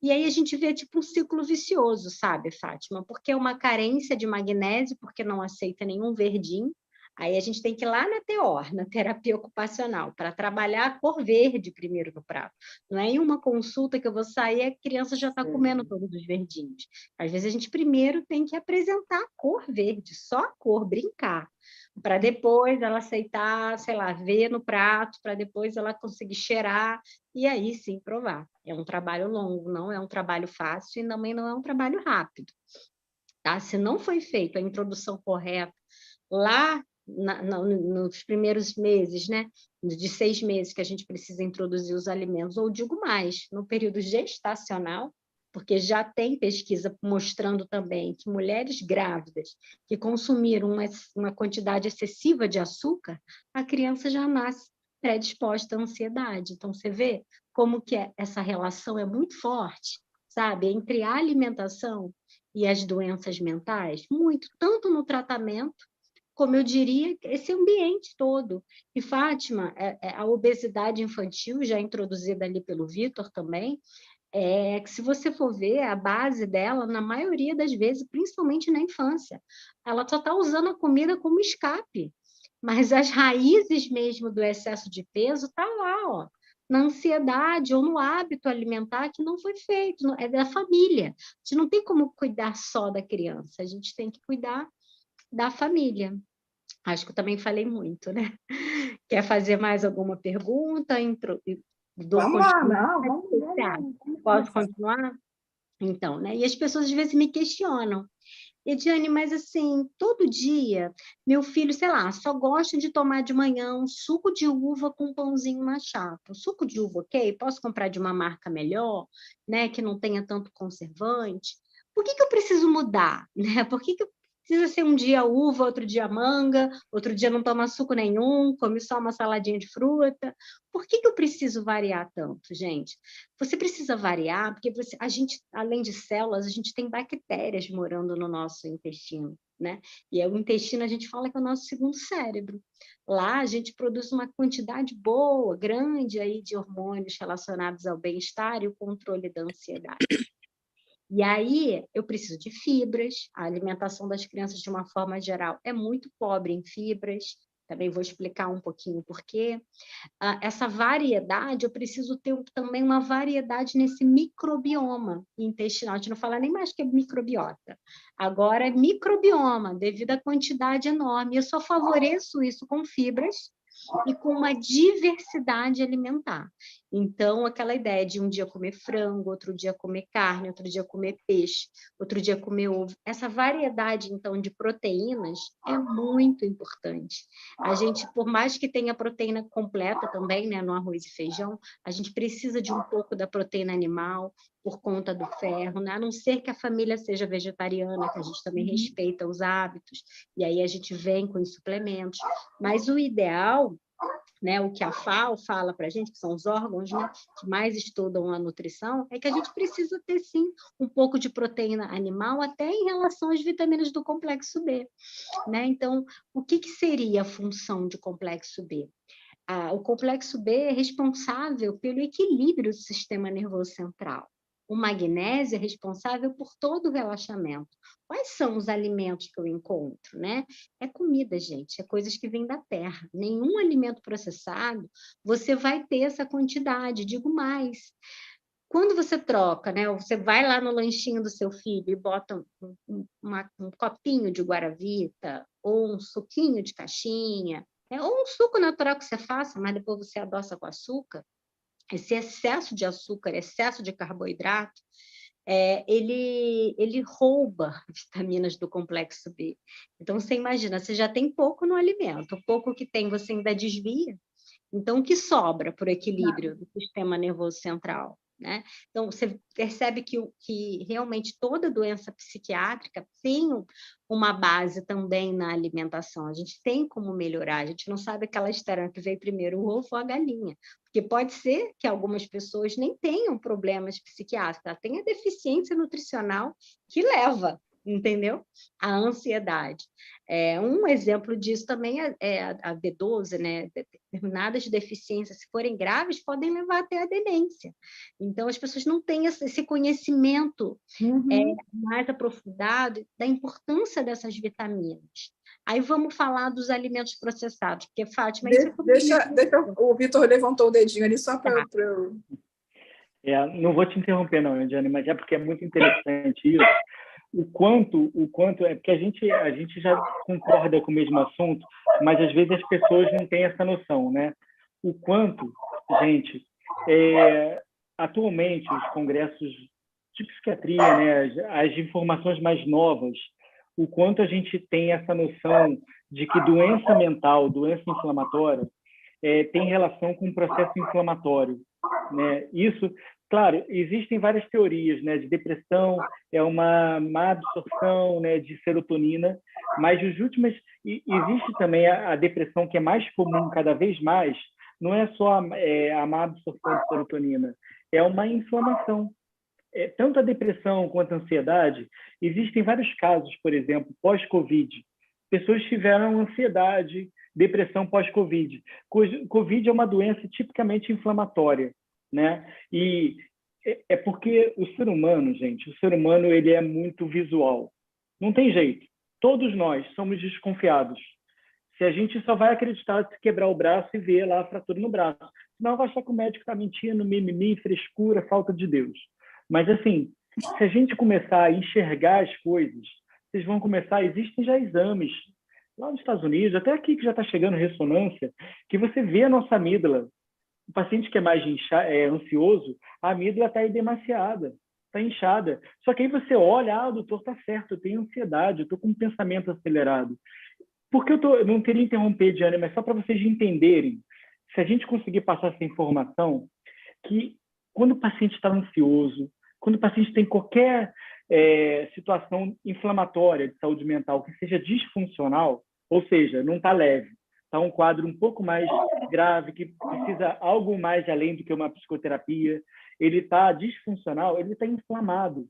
E aí a gente vê tipo um ciclo vicioso, sabe, Fátima? Porque é uma carência de magnésio, porque não aceita nenhum verdinho. Aí a gente tem que ir lá na TEOR, na terapia ocupacional, para trabalhar a cor verde primeiro no prato. Não é em uma consulta que eu vou sair e a criança já está comendo todos os verdinhos. Às vezes a gente primeiro tem que apresentar a cor verde, só a cor, brincar, para depois ela aceitar, sei lá, ver no prato, para depois ela conseguir cheirar e aí sim provar. É um trabalho longo, não é um trabalho fácil e também não é um trabalho rápido. Tá? Se não foi feita a introdução correta lá nos primeiros meses, né, de 6 meses que a gente precisa introduzir os alimentos, ou digo mais, no período gestacional, porque já tem pesquisa mostrando também que mulheres grávidas que consumiram uma quantidade excessiva de açúcar, a criança já nasce predisposta à ansiedade. Então, você vê como que essa relação é muito forte, sabe, entre a alimentação e as doenças mentais, muito, tanto no tratamento, como eu diria, esse ambiente todo. E, Fátima, a obesidade infantil, já introduzida ali pelo Vitor também, que se você for ver, a base dela, na maioria das vezes, principalmente na infância, ela só está usando a comida como escape. Mas as raízes mesmo do excesso de peso está lá, ó, na ansiedade ou no hábito alimentar que não foi feito, é da família. A gente não tem como cuidar só da criança, a gente tem que cuidar da família. Acho que eu também falei muito, né? Quer fazer mais alguma pergunta? Vamos lá, não, vamos Posso continuar? Então, né? E as pessoas às vezes me questionam. Ediane, mas assim, todo dia, meu filho, sei lá, só gosta de tomar de manhã um suco de uva com um pãozinho na chapa. O suco de uva, ok? Posso comprar de uma marca melhor, né? Que não tenha tanto conservante. Por que eu preciso mudar, né? Por que precisa ser um dia uva, outro dia manga, outro dia não toma suco nenhum, come só uma saladinha de fruta? Por que eu preciso variar tanto, gente? Você precisa variar, porque a gente, além de células, a gente tem bactérias morando no nosso intestino, né? E o intestino, a gente fala que é o nosso segundo cérebro. Lá, a gente produz uma quantidade boa, grande aí de hormônios relacionados ao bem-estar e o controle da ansiedade. E aí, eu preciso de fibras, a alimentação das crianças, de uma forma geral, é muito pobre em fibras, também vou explicar um pouquinho por quê. Essa variedade, eu preciso ter também uma variedade nesse microbioma intestinal. A gente não fala nem mais que é microbiota. Agora é microbioma, devido à quantidade enorme. Eu só favoreço isso com fibras e com uma diversidade alimentar. Então, aquela ideia de um dia comer frango, outro dia comer carne, outro dia comer peixe, outro dia comer ovo. Essa variedade, então, de proteínas é muito importante. A gente, por mais que tenha proteína completa também, né, no arroz e feijão, a gente precisa de um pouco da proteína animal por conta do ferro, né? A não ser que a família seja vegetariana, que a gente também respeita os hábitos, e aí a gente vem com os suplementos. Mas o ideal, né, o que a FAO fala para a gente, que são os órgãos, né, que mais estudam a nutrição, é que a gente precisa ter, sim, um pouco de proteína animal, até em relação às vitaminas do complexo B. Né? Então, o que seria a função de complexo B? O complexo B é responsável pelo equilíbrio do sistema nervoso central. O magnésio é responsável por todo o relaxamento. Quais são os alimentos que eu encontro, né? É comida, gente, é coisas que vêm da terra. Nenhum alimento processado você vai ter essa quantidade, digo mais. Quando você troca, né? Você vai lá no lanchinho do seu filho e bota um copinho de guaravita ou um suquinho de caixinha, ou um suco natural que você faça, mas depois você adoça com açúcar. Esse excesso de açúcar, excesso de carboidrato, ele rouba vitaminas do complexo B. Então, você imagina, você já tem pouco no alimento, o pouco que tem você ainda desvia. Então, o que sobra por equilíbrio do sistema nervoso central? Né? Então, você percebe que realmente toda doença psiquiátrica tem uma base também na alimentação. A gente tem como melhorar. A gente não sabe aquela história que veio primeiro o ovo ou a galinha. Porque pode ser que algumas pessoas nem tenham problemas psiquiátricos, ela tem a deficiência nutricional que leva, entendeu? A ansiedade. Um exemplo disso também é a B12, né? Determinadas deficiências, se forem graves, podem levar até a demência. Então, as pessoas não têm esse conhecimento mais aprofundado da importância dessas vitaminas. Aí vamos falar dos alimentos processados, porque, Fátima... O Vitor levantou o dedinho ali só para eu... Não vou te interromper, não, Ediane, mas é porque é muito interessante isso. O quanto é porque a gente já concorda com o mesmo assunto, mas às vezes as pessoas não têm essa noção, né? O quanto, gente, atualmente os congressos de psiquiatria, né, as informações mais novas, o quanto a gente tem essa noção de que doença mental, doença inflamatória, tem relação com o processo inflamatório, né? Isso, claro, existem várias teorias, né? De depressão é uma má absorção, né, de serotonina, mas existe também a depressão que é mais comum cada vez mais. Não é só a má absorção de serotonina, é uma inflamação. Tanto a depressão quanto a ansiedade, existem vários casos, por exemplo, pós-Covid. Pessoas tiveram ansiedade, depressão pós-Covid. Covid é uma doença tipicamente inflamatória, né? E é porque o ser humano, gente, ele é muito visual. Não tem jeito. Todos nós somos desconfiados. Se a gente só vai acreditar se quebrar o braço e ver lá a fratura no braço. Senão vai achar que o médico está mentindo, mimimi, frescura, falta de Deus. Mas, assim, se a gente começar a enxergar as coisas, vocês vão começar... Existem já exames lá nos Estados Unidos, até aqui que já está chegando ressonância, que você vê a nossa amígdala. O paciente que é mais ansioso, a amígdala está edemaciada, está inchada. Só que aí você olha, doutor, tá certo, eu tenho ansiedade, eu estou com um pensamento acelerado. Porque eu não queria interromper, Diane, mas só para vocês entenderem, se a gente conseguir passar essa informação, que quando o paciente está ansioso, quando o paciente tem qualquer situação inflamatória de saúde mental que seja disfuncional, ou seja, não está leve, está um quadro um pouco mais grave, que precisa algo mais além do que uma psicoterapia, ele está disfuncional, ele está inflamado.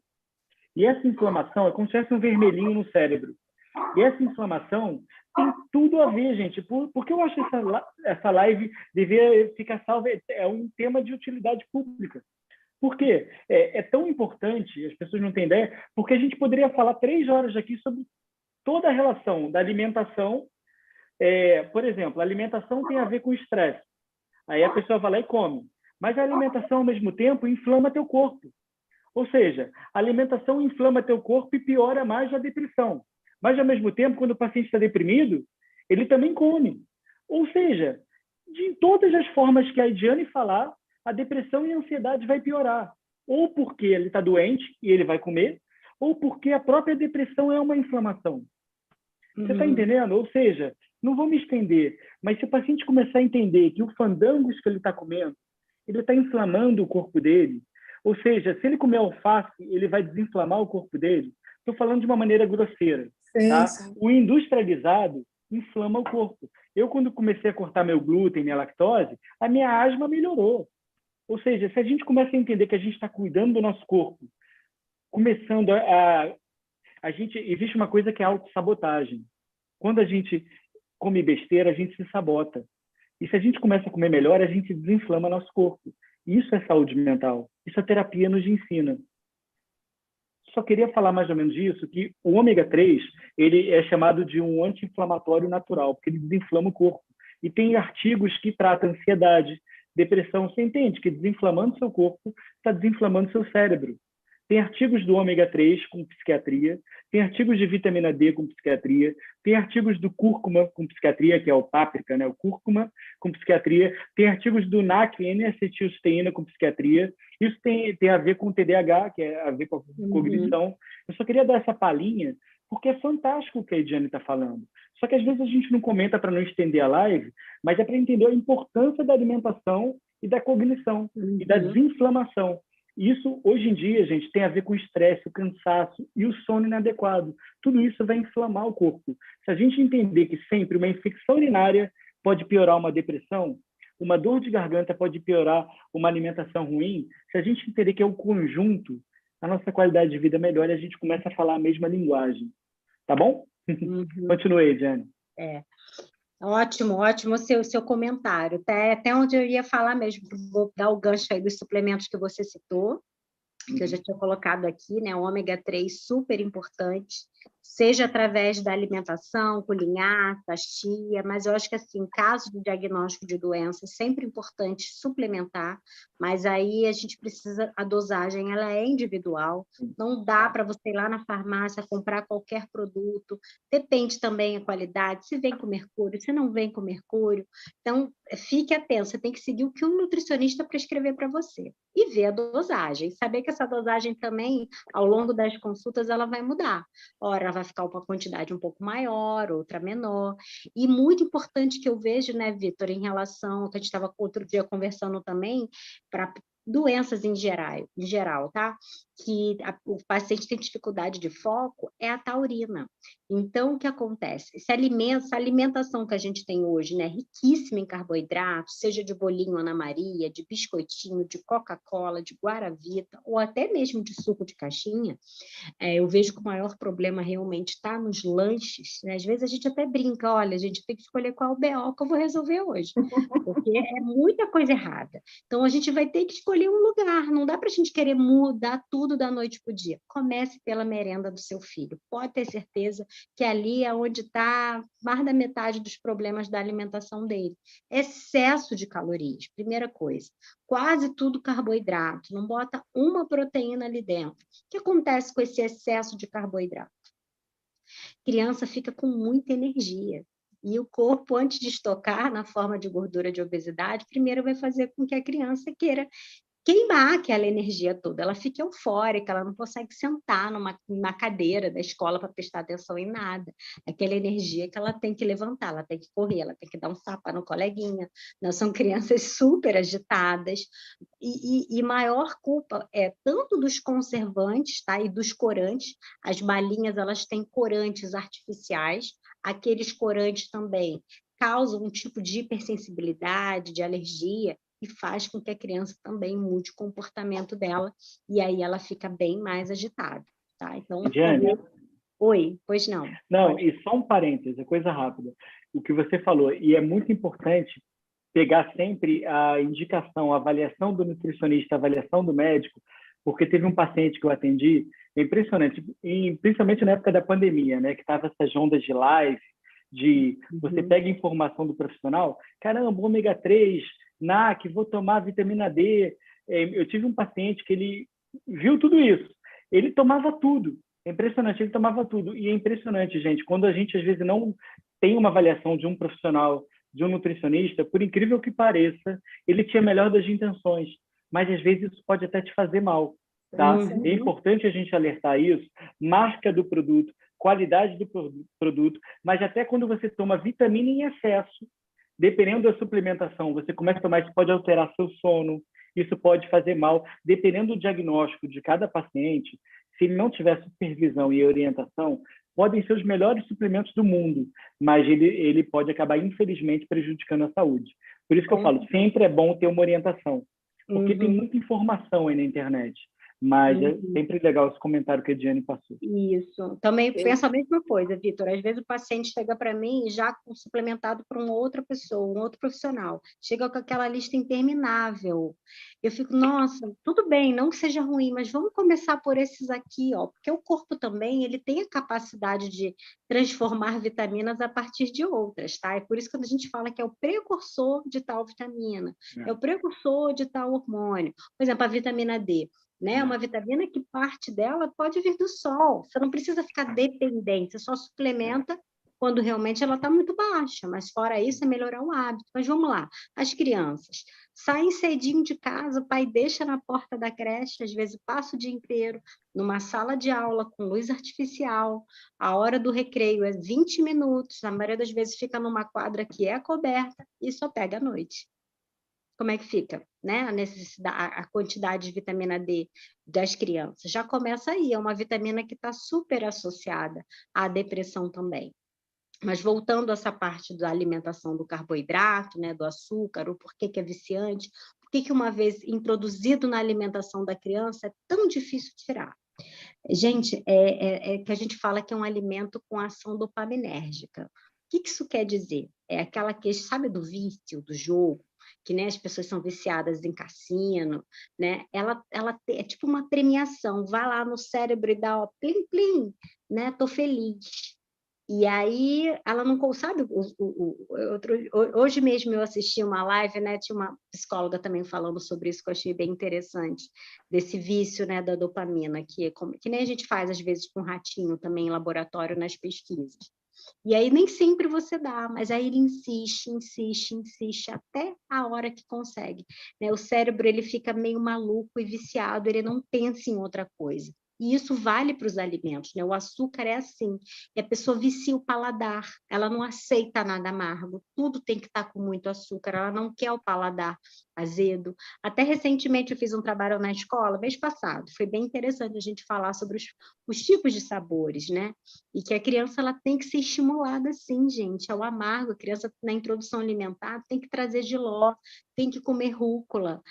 E essa inflamação é como se fosse um vermelhinho no cérebro. E essa inflamação tem tudo a ver, gente. Porque eu acho essa live deveria ficar salva. É um tema de utilidade pública. Por quê? É tão importante, as pessoas não têm ideia, porque a gente poderia falar 3 horas aqui sobre toda a relação da alimentação. Por exemplo, a alimentação tem a ver com estresse. Aí a pessoa vai lá e come. Mas a alimentação, ao mesmo tempo, inflama teu corpo. Ou seja, a alimentação inflama teu corpo e piora mais a depressão. Mas, ao mesmo tempo, quando o paciente está deprimido, ele também come. Ou seja, de todas as formas que a Ediane falar, a depressão e a ansiedade vai piorar. Ou porque ele está doente e ele vai comer, ou porque a própria depressão é uma inflamação. Você está entendendo? Ou seja, não vou me estender, mas se o paciente começar a entender que o fandangos que ele está comendo, ele está inflamando o corpo dele, ou seja, se ele comer alface, ele vai desinflamar o corpo dele. Estou falando de uma maneira grosseira. Tá? O industrializado inflama o corpo. Eu, quando comecei a cortar meu glúten, minha lactose, a minha asma melhorou. Ou seja, se a gente começa a entender que a gente está cuidando do nosso corpo, começando existe uma coisa que é autossabotagem. Quando a gente come besteira, a gente se sabota. E se a gente começa a comer melhor, a gente desinflama nosso corpo. Isso é saúde mental. Isso a terapia nos ensina. Só queria falar mais ou menos disso, que o ômega 3 ele é chamado de um anti-inflamatório natural, porque ele desinflama o corpo. E tem artigos que tratam ansiedade, depressão. Você entende que desinflamando seu corpo, está desinflamando seu cérebro. Tem artigos do ômega 3 com psiquiatria, tem artigos de vitamina D com psiquiatria, tem artigos do cúrcuma com psiquiatria, que é o páprica, né? O cúrcuma com psiquiatria, tem artigos do NAC, N-acetilcisteína com psiquiatria. Isso tem a ver com o TDAH, que é a ver com a cognição. Eu só queria dar essa palhinha, porque é fantástico o que a Ediane está falando. Só que às vezes a gente não comenta para não estender a live, mas é para entender a importância da alimentação e da cognição, e da desinflamação. Isso, hoje em dia, gente, tem a ver com o estresse, o cansaço e o sono inadequado. Tudo isso vai inflamar o corpo. Se a gente entender que sempre uma infecção urinária pode piorar uma depressão, uma dor de garganta pode piorar uma alimentação ruim, se a gente entender que é o conjunto, a nossa qualidade de vida melhora e a gente começa a falar a mesma linguagem. Tá bom? Continue, Jane. Ótimo, ótimo o seu comentário. Até onde eu ia falar mesmo, vou dar o gancho aí dos suplementos que você citou, que eu já tinha colocado aqui, né? O ômega 3 super importante, seja através da alimentação, com linhaça, chia, mas eu acho que, assim, em caso de diagnóstico de doença, é sempre importante suplementar, mas aí a gente precisa, a dosagem, ela é individual, não dá para você ir lá na farmácia comprar qualquer produto, depende também a qualidade, se vem com mercúrio, se não vem com mercúrio, então fique atento, você tem que seguir o que um nutricionista prescrever para você, e ver a dosagem, saber que essa dosagem também, ao longo das consultas, ela vai mudar, ora vai ficar uma quantidade um pouco maior, outra menor, e muito importante que eu vejo, né, Vitor, em relação ao que a gente estava outro dia conversando também, para doenças em geral, tá? Que o paciente tem dificuldade de foco, é a taurina. Então, o que acontece? Essa alimentação que a gente tem hoje, né, riquíssima em carboidratos, seja de bolinho Ana Maria, de biscoitinho, de Coca-Cola, de Guaravita, ou até mesmo de suco de caixinha, eu vejo que o maior problema realmente está nos lanches, né? Às vezes a gente até brinca, olha, a gente tem que escolher qual o BO que eu vou resolver hoje, porque é muita coisa errada. Então, a gente vai ter que escolher um lugar, não dá para a gente querer mudar tudo da noite para o dia. Comece pela merenda do seu filho, pode ter certeza que ali é onde está mais da metade dos problemas da alimentação dele. Excesso de calorias, primeira coisa. Quase tudo carboidrato, não bota uma proteína ali dentro. O que acontece com esse excesso de carboidrato? A criança fica com muita energia. E o corpo, antes de estocar na forma de gordura de obesidade, primeiro vai fazer com que a criança queira queimar aquela energia toda, ela fica eufórica, ela não consegue sentar numa cadeira da escola para prestar atenção em nada. Aquela energia que ela tem que levantar, ela tem que correr, ela tem que dar um tapa no coleguinha. Nós são crianças super agitadas, e maior culpa é tanto dos conservantes, tá? E dos corantes. As balinhas, elas têm corantes artificiais, aqueles corantes também causam um tipo de hipersensibilidade, de alergia, e faz com que a criança também mude o comportamento dela, e aí ela fica bem mais agitada, tá? Então, Diane, oi, pois não. não, Pode. e só um parêntese, coisa rápida. O que você falou, e é muito importante pegar sempre a indicação, a avaliação do nutricionista, a avaliação do médico, porque teve um paciente que eu atendi, é impressionante, e principalmente na época da pandemia, né, que estava essas ondas de live, de você pega informação do profissional, caramba, ômega 3, NAC, vou tomar vitamina D. Eu tive um paciente que ele viu tudo isso, ele tomava tudo, é impressionante, ele tomava tudo, e é impressionante, gente, quando a gente às vezes não tem uma avaliação de um profissional, de um nutricionista, por incrível que pareça, ele tinha a melhor das intenções, mas às vezes isso pode até te fazer mal, tá? É importante a gente alertar isso, marca do produto, qualidade do produto, mas até quando você toma vitamina em excesso, dependendo da suplementação, você começa a tomar, isso pode alterar seu sono, isso pode fazer mal, dependendo do diagnóstico de cada paciente, se ele não tiver supervisão e orientação, podem ser os melhores suplementos do mundo, mas ele pode acabar, infelizmente, prejudicando a saúde. Por isso que eu falo, sempre é bom ter uma orientação, porque tem muita informação aí na internet, mas é sempre legal esse comentário que a Diane passou. Isso. Também penso a mesma coisa, Vitor. Às vezes o paciente chega para mim já suplementado por uma outra pessoa, um outro profissional. Chega com aquela lista interminável. Eu fico, nossa, tudo bem, não que seja ruim, mas vamos começar por esses aqui, ó, porque o corpo também ele tem a capacidade de transformar vitaminas a partir de outras, tá? É por isso que quando a gente fala que é o precursor de tal vitamina, é o precursor de tal hormônio. Por exemplo, a vitamina D. Né? Uma vitamina que parte dela pode vir do sol. Você não precisa ficar dependente, você só suplementa quando realmente ela está muito baixa, mas fora isso é melhorar o hábito. Mas vamos lá, as crianças saem cedinho de casa, o pai deixa na porta da creche, às vezes passa o dia inteiro numa sala de aula com luz artificial, a hora do recreio é 20 minutos, na maioria das vezes fica numa quadra que é coberta e só pega à noite. Como é que fica, né? A necessidade, a quantidade de vitamina D das crianças. Já começa aí, é uma vitamina que está super associada à depressão também. Mas voltando a essa parte da alimentação do carboidrato, né, do açúcar, o porquê que é viciante, por que uma vez introduzido na alimentação da criança é tão difícil tirar? Gente, é que a gente fala que é um alimento com ação dopaminérgica. O que isso quer dizer? É aquela que, sabe do vício, do jogo, que né, as pessoas são viciadas em cassino, né? Ela é tipo uma premiação, vai lá no cérebro e dá, ó, plim, plim, né? Tô feliz. E aí ela não sabe, hoje mesmo eu assisti uma live, né? Tinha uma psicóloga também falando sobre isso, que eu achei bem interessante, desse vício, né, da dopamina, que nem a gente faz às vezes com ratinho também em laboratório nas pesquisas. E aí nem sempre você dá, mas aí ele insiste, insiste, insiste, até a hora que consegue. Né? O cérebro ele fica meio maluco e viciado, ele não pensa em outra coisa. E isso vale para os alimentos, né? O açúcar é assim, e a pessoa vicia o paladar, ela não aceita nada amargo, tudo tem que estar com muito açúcar, ela não quer o paladar azedo. Até recentemente eu fiz um trabalho na escola, mês passado, foi bem interessante a gente falar sobre os tipos de sabores, né? E que a criança ela tem que ser estimulada sim, gente, ao amargo, a criança na introdução alimentar tem que trazer jiló, tem que comer rúcula,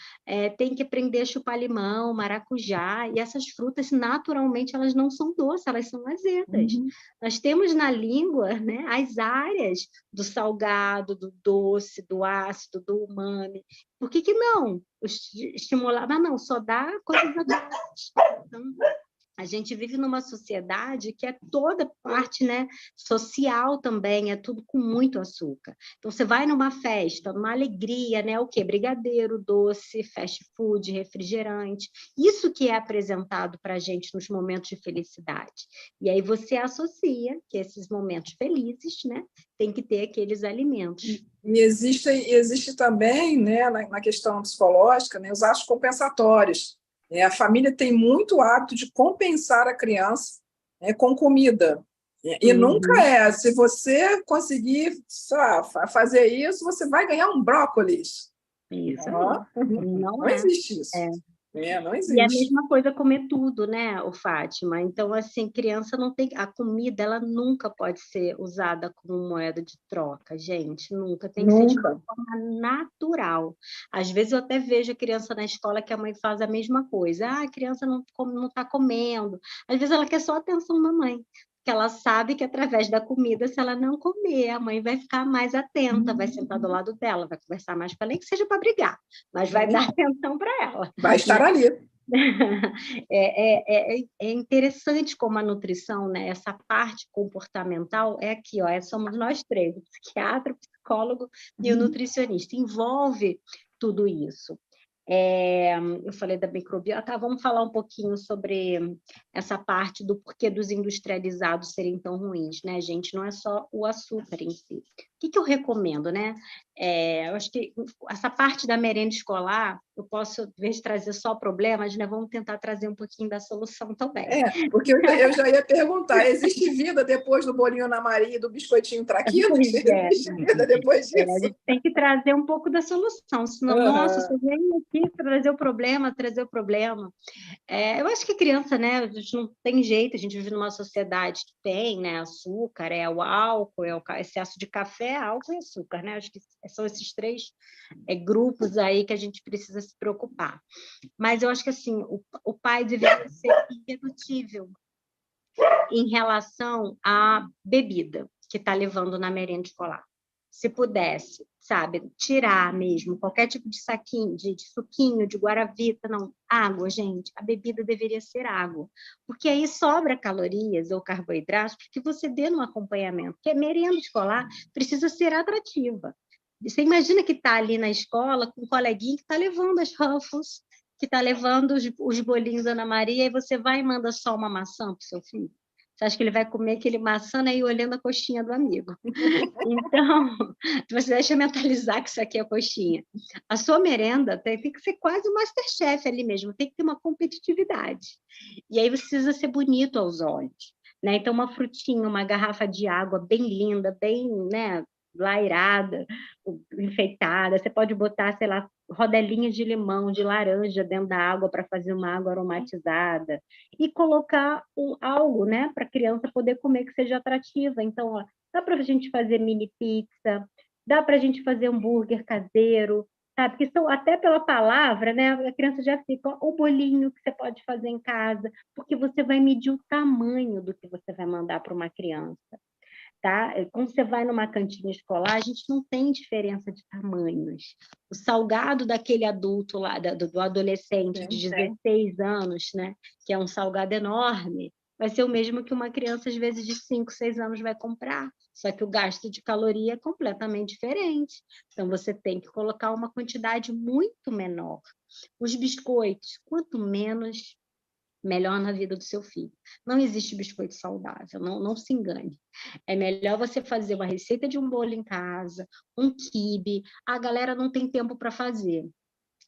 tem que aprender a chupar limão, maracujá, e essas frutas, naturalmente, elas não são doces, elas são azedas. Nós temos na língua, né, as áreas do salgado, do doce, do ácido, do umami. Por que não? Estimular, mas não, só dá coisas doces. Então, A gente vive numa sociedade que é toda parte, né, social também, é tudo com muito açúcar. Então, você vai numa festa, numa alegria, né, o quê? Brigadeiro, doce, fast food, refrigerante. Isso que é apresentado para a gente nos momentos de felicidade. E aí você associa que esses momentos felizes, né, tem que ter aqueles alimentos. E existe também, né, na questão psicológica, né, os atos compensatórios. A família tem muito hábito de compensar a criança, com comida. E nunca se você conseguir, sei lá, fazer isso, você vai ganhar um brócolis. Isso não existe isso. Não existe. E é a mesma coisa comer tudo, né, o Fátima? Então, assim, criança não tem... A comida, ela nunca pode ser usada como moeda de troca, gente. Nunca. Tem que ser de uma forma natural. Às vezes eu até vejo a criança na escola que a mãe faz a mesma coisa. Ah, a criança não está comendo. Às vezes ela quer só a atenção da mãe. Porque ela sabe que através da comida, se ela não comer, a mãe vai ficar mais atenta, vai sentar do lado dela, vai conversar mais com ela, nem que seja para brigar, mas vai dar atenção para ela. Vai estar ali. É interessante como a nutrição, né, essa parte comportamental é aqui, ó, somos nós três, o psiquiatra, o psicólogo e o nutricionista, envolve tudo isso. Eu falei da microbiota, vamos falar um pouquinho sobre essa parte do porquê dos industrializados serem tão ruins, né, gente? Não é só o açúcar em si. O que eu recomendo, né? Eu acho que essa parte da merenda escolar, eu posso, em vez de trazer só problemas, né, vamos tentar trazer um pouquinho da solução também. Porque eu já ia perguntar, existe vida depois do bolinho Ana Maria e do biscoitinho traquinas? Existe vida depois disso? A gente tem que trazer um pouco da solução, senão, nossa, você vem aqui trazer o problema. Eu acho que a criança, né, a gente não tem jeito, a gente vive numa sociedade que tem, né, açúcar, o álcool, o excesso de café, álcool e açúcar, né? Acho que são esses três grupos aí que a gente precisa se preocupar. Mas eu acho que assim, o pai deveria ser irredutível em relação à bebida que está levando na merenda escolar. Se pudesse, sabe, tirar mesmo qualquer tipo de saquinho, de suquinho, de guaravita, não, água, gente, a bebida deveria ser água, porque aí sobra calorias ou carboidratos que você dê no acompanhamento, porque a merenda escolar precisa ser atrativa. Você imagina que está ali na escola com um coleguinha que está levando as Ruffles, que está levando os bolinhos da Ana Maria, e você vai e manda só uma maçã para o seu filho? Você acha que ele vai comer aquele maçã, né, e olhando a coxinha do amigo? Então, você deixa mentalizar que isso aqui é coxinha. A sua merenda tem que ser quase um Masterchef ali mesmo, tem que ter uma competitividade. E aí precisa ser bonito aos olhos, né? Então, uma frutinha, uma garrafa de água bem linda, bem, né, lairada, enfeitada. Você pode botar, sei lá, rodelinhas de limão, de laranja dentro da água para fazer uma água aromatizada e colocar algo, né, para a criança poder comer que seja atrativa. Então, ó, dá para a gente fazer mini pizza, dá para a gente fazer hambúrguer caseiro, sabe? Porque são, até pela palavra, né, a criança já fica, ó, o bolinho que você pode fazer em casa, porque você vai medir o tamanho do que você vai mandar para uma criança. Tá? Quando você vai numa cantina escolar, a gente não tem diferença de tamanhos. O salgado daquele adulto lá, do adolescente de 16 anos, né, que é um salgado enorme, vai ser o mesmo que uma criança, às vezes, de 5, 6 anos vai comprar. Só que o gasto de caloria é completamente diferente. Então, você tem que colocar uma quantidade muito menor. Os biscoitos, quanto menos, melhor na vida do seu filho. Não existe biscoito saudável, não se engane. É melhor você fazer uma receita de um bolo em casa, um quibe. A galera não tem tempo para fazer.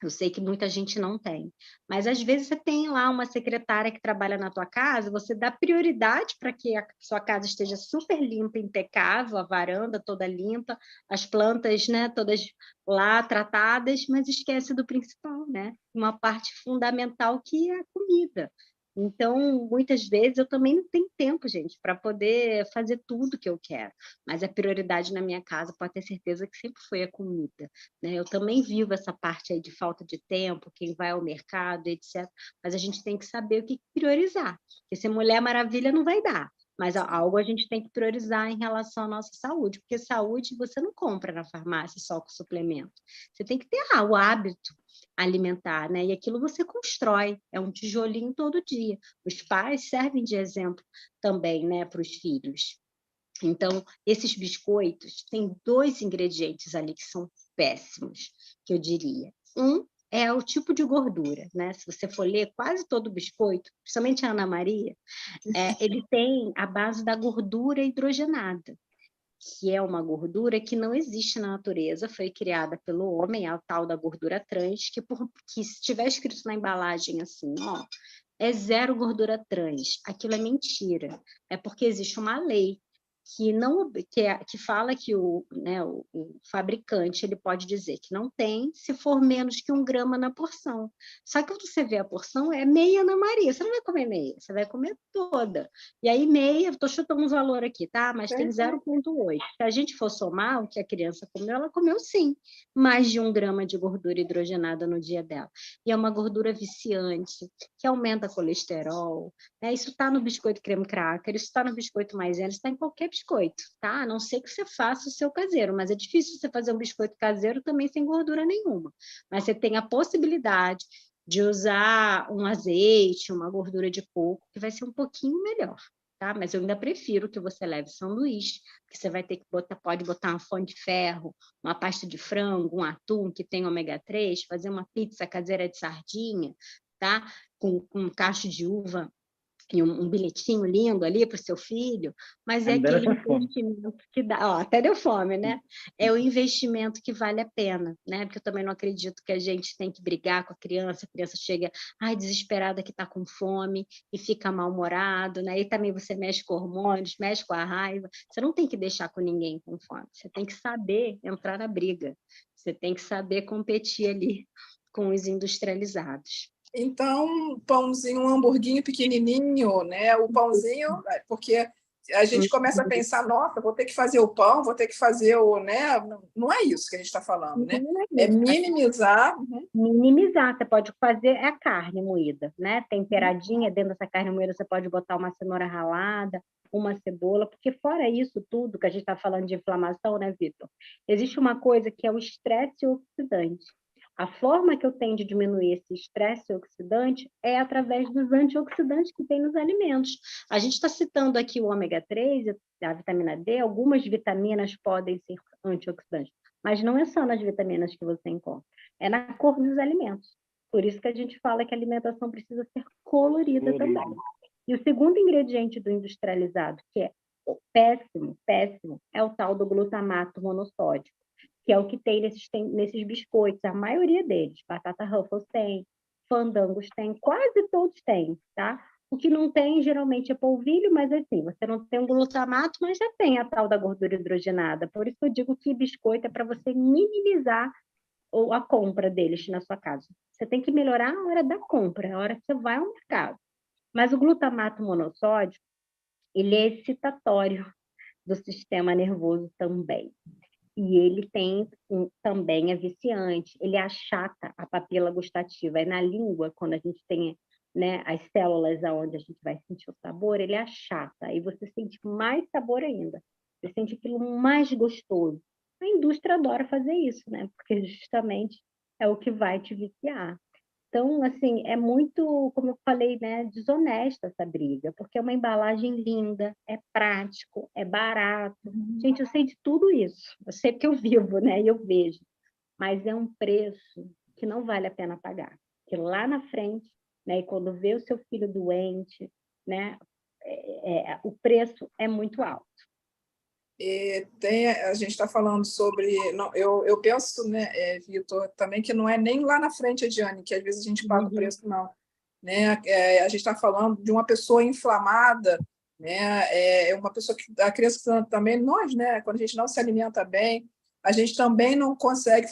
Eu sei que muita gente não tem, mas às vezes você tem lá uma secretária que trabalha na tua casa, você dá prioridade para que a sua casa esteja super limpa, impecável, a varanda toda limpa, as plantas, né, todas lá tratadas, mas esquece do principal, né? Uma parte fundamental que é a comida. Então, muitas vezes eu também não tenho tempo, gente, para poder fazer tudo que eu quero, mas a prioridade na minha casa, pode ter certeza que sempre foi a comida, né? Eu também vivo essa parte aí de falta de tempo, quem vai ao mercado, etc. Mas a gente tem que saber o que priorizar, porque se Mulher Maravilha não vai dar, mas algo a gente tem que priorizar em relação à nossa saúde, porque saúde você não compra na farmácia só com suplemento, você tem que ter o hábito alimentar, né? E aquilo você constrói, é um tijolinho todo dia. Os pais servem de exemplo também, né, para os filhos. Então, esses biscoitos têm 2 ingredientes ali que são péssimos, que eu diria. Um é o tipo de gordura, né? Se você for ler quase todo biscoito, principalmente a Ana Maria, ele tem a base da gordura hidrogenada, que é uma gordura que não existe na natureza, foi criada pelo homem, a tal da gordura trans, que se tiver escrito na embalagem assim, ó, é 0 gordura trans, aquilo é mentira. É porque existe uma lei que fala que o fabricante ele pode dizer que não tem se for menos que 1 grama na porção. Só que quando você vê a porção, é meia Ana Maria. Você não vai comer meia, você vai comer toda. E aí meia, estou chutando um valor aqui, tá? Mas tem 0,8. Se a gente for somar o que a criança comeu, ela comeu sim mais de 1 grama de gordura hidrogenada no dia dela. E é uma gordura viciante, que aumenta colesterol, né? Isso está no biscoito creme cracker, isso está no biscoito maisena, isso está em qualquer biscoito, tá? A não ser que você faça o seu caseiro, mas é difícil você fazer um biscoito caseiro também sem gordura nenhuma. Mas você tem a possibilidade de usar um azeite, uma gordura de coco, que vai ser um pouquinho melhor, tá? Mas eu ainda prefiro que você leve sanduíche, porque você vai ter que pode botar uma fonte de ferro, uma pasta de frango, um atum que tem ômega 3, fazer uma pizza caseira de sardinha, tá? Com cacho de uva e um bilhetinho lindo ali para o seu filho, mas é aquele investimento que dá, ó, até deu fome, né? É o investimento que vale a pena, né? Porque eu também não acredito que a gente tem que brigar com a criança chega, desesperada que está com fome e fica mal-humorado, né? E também você mexe com hormônios, mexe com a raiva, você não tem que deixar com ninguém com fome, você tem que saber entrar na briga, você tem que saber competir ali com os industrializados. Então, pãozinho, um hamburguinho pequenininho, né? O pãozinho, porque a gente começa a pensar, nossa, vou ter que fazer o pão, vou ter que fazer o, né? Não é isso que a gente está falando, né? É minimizar. Minimizar, você pode fazer a carne moída, né? Temperadinha, dentro dessa carne moída você pode botar uma cenoura ralada, uma cebola, porque fora isso tudo que a gente está falando de inflamação, né, Vitor? Existe uma coisa que é o estresse oxidante. A forma que eu tenho de diminuir esse estresse oxidante é através dos antioxidantes que tem nos alimentos. A gente está citando aqui o ômega 3, a vitamina D, algumas vitaminas podem ser antioxidantes, mas não é só nas vitaminas que você encontra, é na cor dos alimentos. Por isso que a gente fala que a alimentação precisa ser colorida também. E o segundo ingrediente do industrializado, que é péssimo, é o tal do glutamato monossódico, que é o que tem nesses biscoitos, a maioria deles. Batata Ruffles tem, Fandangos tem, quase todos têm, tá? O que não tem, geralmente, é polvilho, mas assim, você não tem um glutamato, mas já tem a tal da gordura hidrogenada. Por isso que eu digo que biscoito é para você minimizar a compra deles na sua casa. Você tem que melhorar a hora da compra, a hora que você vai ao mercado. Mas o glutamato monossódico, ele é excitatório do sistema nervoso também. E ele também é viciante, ele achata a papila gustativa. É na língua, quando a gente tem, né, as células onde a gente vai sentir o sabor, ele achata, e você sente mais sabor ainda. Você sente aquilo mais gostoso. A indústria adora fazer isso, né? Porque justamente é o que vai te viciar. Então, assim, é muito, como eu falei, né, desonesta essa briga, porque é uma embalagem linda, é prático, é barato. Gente, eu sei de tudo isso, eu sei porque eu vivo, né, e eu vejo, mas é um preço que não vale a pena pagar. Porque lá na frente, né, e quando vê o seu filho doente, né, o preço é muito alto. A gente está falando sobre. Não, eu penso, né, Vitor, também que não é nem lá na frente, Ediane, que às vezes a gente paga o preço, não. Né? A gente está falando de uma pessoa inflamada, né? Uma pessoa que a criança também, nós, né, quando a gente não se alimenta bem, a gente também não consegue,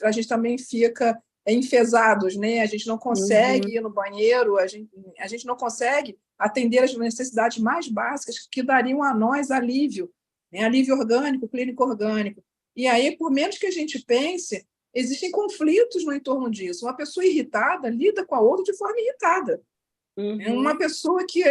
a gente também fica enfesados, né? A gente não consegue ir no banheiro, a gente não consegue atender as necessidades mais básicas que dariam a nós alívio. Alívio orgânico, clínico orgânico. E aí, por menos que a gente pense, existem conflitos no entorno disso. Uma pessoa irritada lida com a outra de forma irritada. Uma pessoa que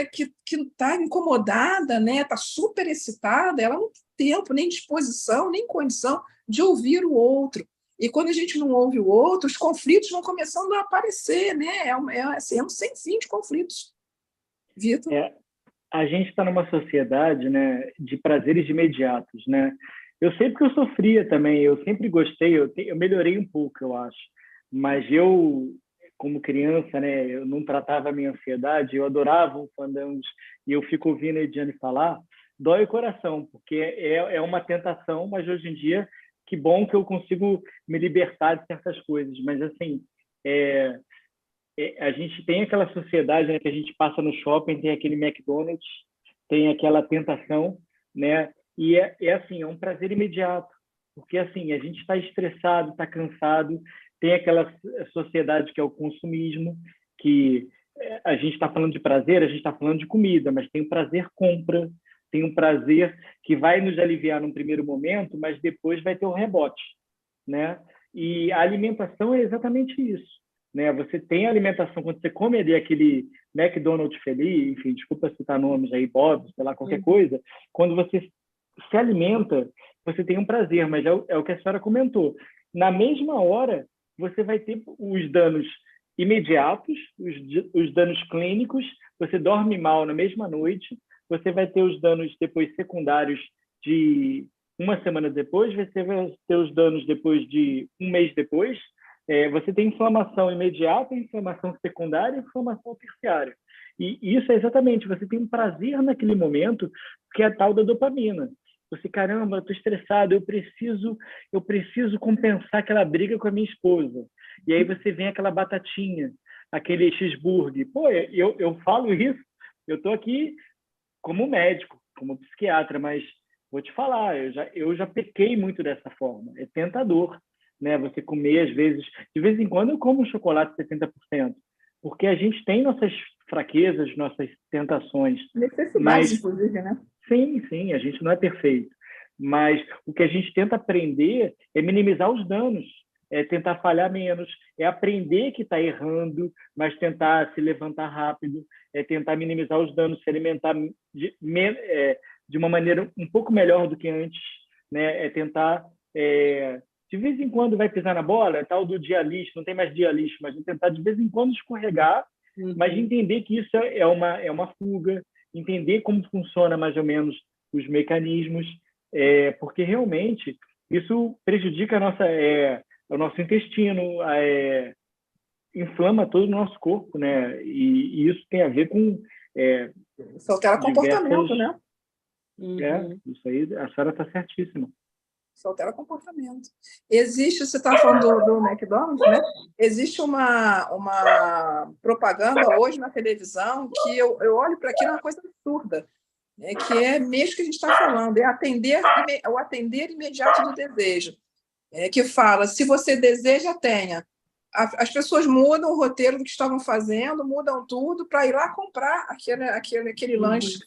está incomodada, né, está super excitada, ela não tem tempo, nem disposição, nem condição de ouvir o outro. E quando a gente não ouve o outro, os conflitos vão começando a aparecer, né? É um sem fim de conflitos. Vitor? A gente está numa sociedade, né, de prazeres imediatos, né? Eu sei porque eu sofria também, eu sempre gostei, eu melhorei um pouco, eu acho. Mas eu, como criança, né, eu não tratava a minha ansiedade, eu adorava os fandangos, e eu fico ouvindo a Ediane falar, dói o coração, porque é uma tentação, mas hoje em dia, que bom que eu consigo me libertar de certas coisas. Mas, assim, a gente tem aquela sociedade, né, que a gente passa no shopping, tem aquele McDonald's, tem aquela tentação, né? E assim, é um prazer imediato, porque assim, a gente está estressado, está cansado, tem aquela sociedade que é o consumismo, que a gente está falando de prazer, a gente está falando de comida, mas tem o prazer compra, tem um prazer que vai nos aliviar num primeiro momento, mas depois vai ter o rebote, né? E a alimentação é exatamente isso, né? Você tem a alimentação, quando você come ali aquele McDonald's feliz, enfim, desculpa citar nomes aí, Bob, sei lá, qualquer coisa, quando você se alimenta, você tem um prazer, mas é o que a senhora comentou. Na mesma hora, você vai ter os danos imediatos, os danos clínicos, você dorme mal na mesma noite, você vai ter os danos depois secundários de uma semana depois, você vai ter os danos depois de um mês depois, você tem inflamação imediata, inflamação secundária e inflamação terciária. E isso é exatamente, você tem um prazer naquele momento, que é a tal da dopamina. Você, caramba, eu estou estressado, eu preciso compensar aquela briga com a minha esposa. E aí você vem aquela batatinha, aquele cheeseburger. Pô, eu falo isso, eu estou aqui como médico, como psiquiatra, mas vou te falar, eu já pequei muito dessa forma. É tentador, né? Você comer, às vezes, de vez em quando eu como um chocolate 70%, porque a gente tem nossas fraquezas, nossas tentações. Necessidades, inclusive, né? Sim, a gente não é perfeito. Mas o que a gente tenta aprender é minimizar os danos, é tentar falhar menos, é aprender que está errando, mas tentar se levantar rápido, é tentar minimizar os danos, se alimentar de uma maneira um pouco melhor do que antes, né? É tentar, de vez em quando vai pisar na bola, tal do dia lixo, não tem mais dia lixo, mas tentar de vez em quando escorregar, mas entender que isso é uma fuga, entender como funciona mais ou menos os mecanismos, porque realmente isso prejudica o nosso intestino, inflama todo o nosso corpo, né? E isso tem a ver com isso altera comportamento, né? Isso aí, a senhora está certíssima. Isso altera comportamento. Existe, você está falando do McDonald's, né? Existe uma propaganda hoje na televisão que eu olho para aquilo, é uma coisa absurda, que é mesmo que a gente está falando, é o atender imediato do desejo, que fala, se você deseja, tenha. As pessoas mudam o roteiro do que estavam fazendo, mudam tudo para ir lá comprar aquele lanche.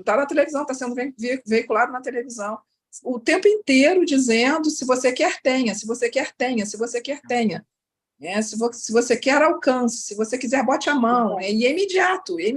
Tá na televisão, está sendo veiculado na televisão o tempo inteiro dizendo se você quer, tenha, se você quer, tenha, se você quer, tenha. Se você quer, alcance, se você quiser, bote a mão, e é imediato. E,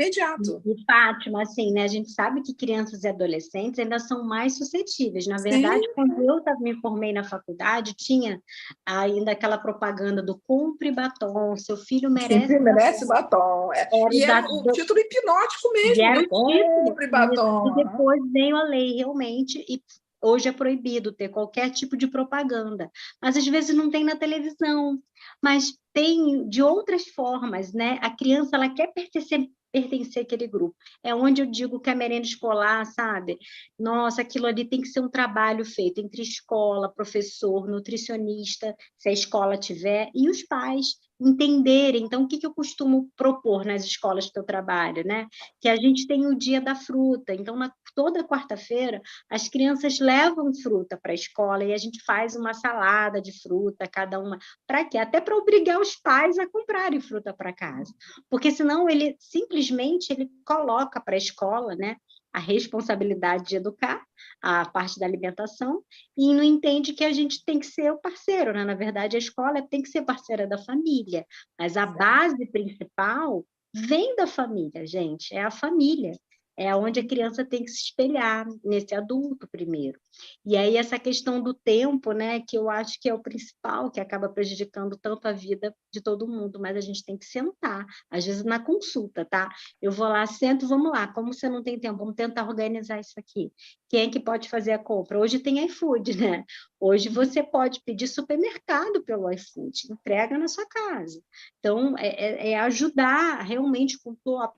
Fátima, assim, né, a gente sabe que crianças e adolescentes ainda são mais suscetíveis. Na verdade, quando eu me formei na faculdade, tinha ainda aquela propaganda do compre batom, seu filho merece batom. E era um título hipnótico mesmo, compre batom. E depois veio a lei, realmente, e hoje é proibido ter qualquer tipo de propaganda, mas às vezes não tem na televisão, mas tem de outras formas, né? A criança, ela quer pertencer àquele grupo. É onde eu digo que a merenda escolar, sabe? Nossa, aquilo ali tem que ser um trabalho feito entre escola, professor, nutricionista, se a escola tiver, e os pais entenderem. Então, o que eu costumo propor nas escolas que eu trabalho, né? Que a gente tem o dia da fruta. Então, toda quarta-feira, as crianças levam fruta para a escola e a gente faz uma salada de fruta, cada uma. Para quê? Até para obrigar os pais a comprarem fruta para casa. Porque senão ele simplesmente coloca para a escola, né, a responsabilidade de educar, a parte da alimentação, e não entende que a gente tem que ser o parceiro, né? Na verdade, a escola tem que ser parceira da família, mas a base principal vem da família, gente, é a família. é onde a criança tem que se espelhar nesse adulto primeiro. E aí essa questão do tempo, né, que eu acho que é o principal, que acaba prejudicando tanto a vida de todo mundo, mas a gente tem que sentar, às vezes na consulta, tá? Eu vou lá, sento, vamos lá, como você não tem tempo, vamos tentar organizar isso aqui. Quem é que pode fazer a compra? Hoje tem iFood, né? Hoje você pode pedir supermercado pelo iFood, entrega na sua casa. Então, é ajudar realmente,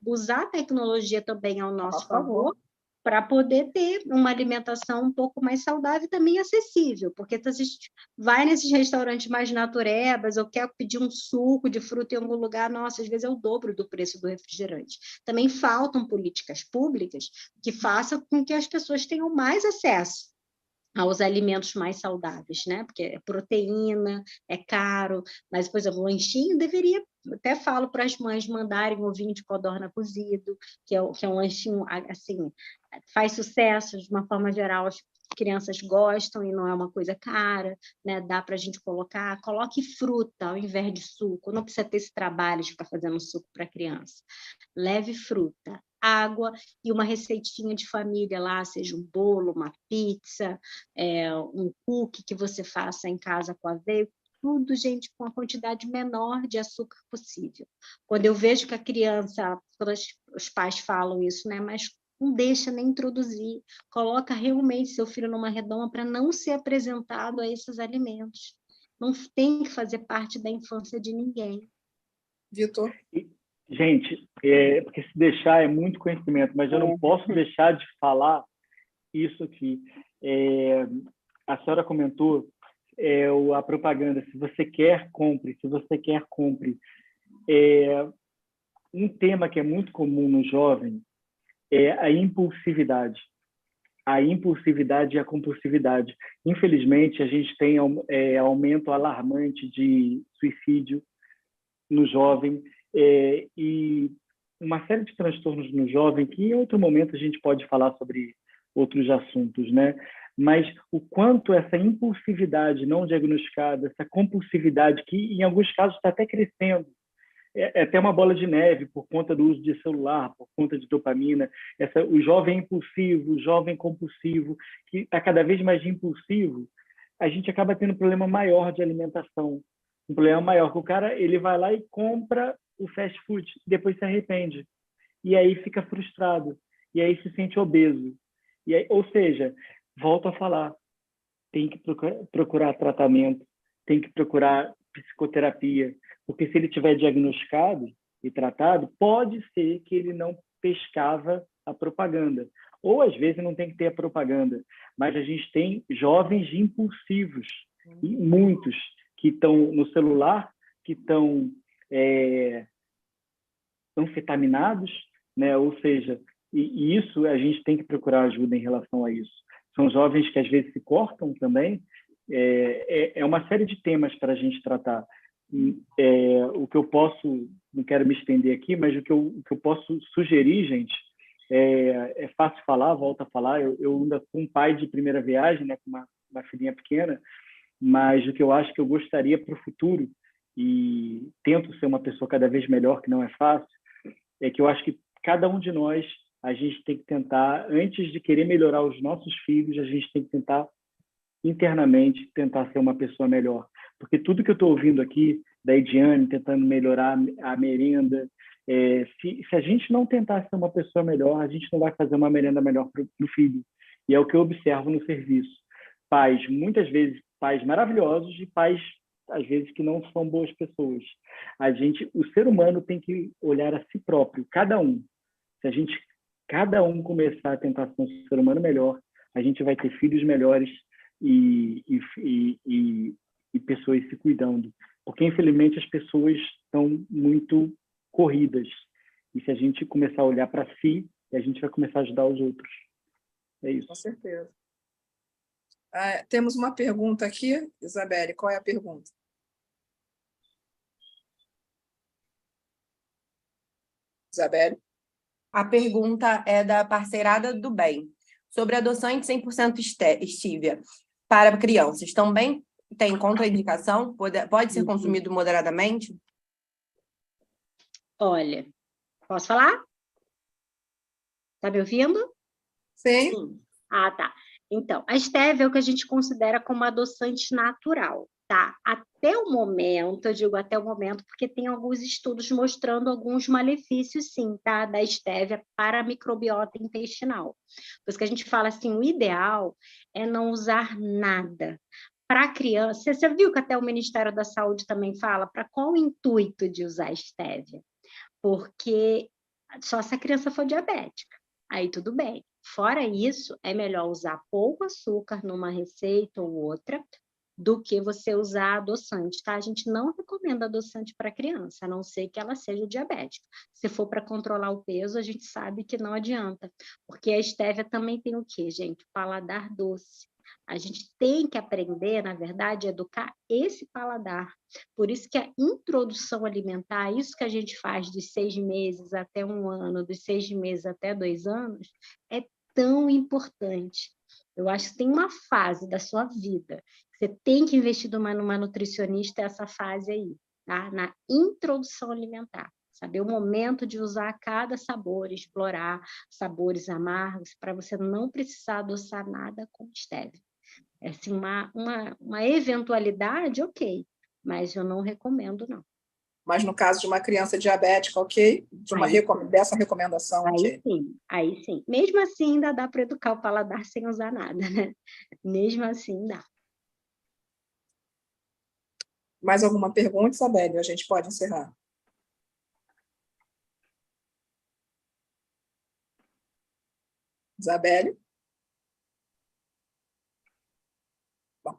usar a tecnologia também ao nosso favor, para poder ter uma alimentação um pouco mais saudável e também acessível, porque se a gente vai nesses restaurantes mais naturebas ou quer pedir um suco de fruta em algum lugar, nossa, às vezes é o dobro do preço do refrigerante. Também faltam políticas públicas que façam com que as pessoas tenham mais acesso aos alimentos mais saudáveis, né? Porque é proteína, é caro, mas, por exemplo, o lanchinho deveria, até falo para as mães mandarem ovinho de codorna cozido, que é um lanchinho, assim, faz sucesso, de uma forma geral, as crianças gostam e não é uma coisa cara, né? Dá para a gente coloque fruta ao invés de suco, não precisa ter esse trabalho de ficar fazendo suco para criança. Leve fruta, água e uma receitinha de família lá, seja um bolo, uma pizza, um cookie que você faça em casa com aveia, tudo, gente, com a quantidade menor de açúcar possível. Quando eu vejo que a criança, quando os pais falam isso, né, mas não deixa nem introduzir, coloca realmente seu filho numa redoma para não ser apresentado a esses alimentos. Não tem que fazer parte da infância de ninguém. Vitor? Gente, porque se deixar é muito conhecimento, mas eu não posso deixar de falar isso aqui. A senhora comentou a propaganda, se você quer, compre, se você quer, compre. Um tema que é muito comum no jovem é a impulsividade. A impulsividade e a compulsividade. Infelizmente, a gente tem aumento alarmante de suicídio no jovem, e uma série de transtornos no jovem, que em outro momento a gente pode falar sobre outros assuntos, né? Mas o quanto essa impulsividade não diagnosticada, essa compulsividade, que em alguns casos está até crescendo, é até uma bola de neve por conta do uso de celular, por conta de dopamina, o jovem impulsivo, o jovem compulsivo, que está cada vez mais impulsivo, a gente acaba tendo um problema maior de alimentação, um problema maior, que o cara ele vai lá e compra o fast food, depois se arrepende, e aí fica frustrado, e aí se sente obeso. E aí, ou seja, volto a falar, tem que procurar tratamento, tem que procurar psicoterapia, porque se ele tiver diagnosticado e tratado, pode ser que ele não pescava a propaganda. Ou, às vezes, não tem que ter a propaganda, mas a gente tem jovens impulsivos, e muitos, que estão no celular, que estão anfetaminados, né? Ou seja, e isso a gente tem que procurar ajuda em relação a isso. São jovens que às vezes se cortam também. É uma série de temas para a gente tratar. O que eu posso, não quero me estender aqui, mas o que eu posso sugerir, gente, é fácil falar, volto a falar. Eu ainda sou um pai de primeira viagem, né, com uma filhinha pequena, mas o que eu acho que eu gostaria para o futuro, e tento ser uma pessoa cada vez melhor, que não é fácil, é que eu acho que cada um de nós, a gente tem que tentar, antes de querer melhorar os nossos filhos, a gente tem que tentar internamente tentar ser uma pessoa melhor. Porque tudo que eu estou ouvindo aqui, da Ediane tentando melhorar a merenda, se a gente não tentar ser uma pessoa melhor, a gente não vai fazer uma merenda melhor para o filho. E é o que eu observo no serviço. Pais, muitas vezes, pais maravilhosos e pais, às vezes, que não são boas pessoas. O ser humano tem que olhar a si próprio, cada um. Se cada um começar a tentar ser um ser humano melhor, a gente vai ter filhos melhores e pessoas se cuidando. Porque, infelizmente, as pessoas estão muito corridas. E se a gente começar a olhar para si, a gente vai começar a ajudar os outros. É isso. Com certeza. Temos uma pergunta aqui. Isabelle, qual é a pergunta? Isabelle? A pergunta é da Parceirada do Bem, sobre adoção de 100% stevia para crianças. Também tem contraindicação? Pode ser consumido moderadamente? Olha, posso falar? Está me ouvindo? Sim. Sim. Ah, tá. Então, a estévia é o que a gente considera como adoçante natural, tá? Até o momento, eu digo até o momento, porque tem alguns estudos mostrando alguns malefícios, sim, tá? Da estévia para a microbiota intestinal. Por isso que a gente fala assim, o ideal é não usar nada. Para criança, você viu que até o Ministério da Saúde também fala para qual o intuito de usar estévia? Porque só se a criança for diabética, aí tudo bem. Fora isso, é melhor usar pouco açúcar numa receita ou outra do que você usar adoçante, tá? A gente não recomenda adoçante para criança, a não ser que ela seja diabética. Se for para controlar o peso, a gente sabe que não adianta, porque a estévia também tem o quê, gente? Paladar doce. A gente tem que aprender, na verdade, a educar esse paladar. Por isso que a introdução alimentar, isso que a gente faz dos 6 meses até 1 ano, dos 6 meses até 2 anos, é tão importante. Eu acho que tem uma fase da sua vida que você tem que investir numa nutricionista, essa fase aí, tá? Na introdução alimentar. Saber o momento de usar cada sabor, explorar sabores amargos, para você não precisar adoçar nada com stevia. É assim, uma eventualidade, ok, mas eu não recomendo, não. Mas no caso de uma criança diabética, ok? Dessa recomendação, ok? Aí sim. Mesmo assim, ainda dá para educar o paladar sem usar nada, né? Mesmo assim, dá. Mais alguma pergunta, Isabelle? A gente pode encerrar. Isabelle? Bom,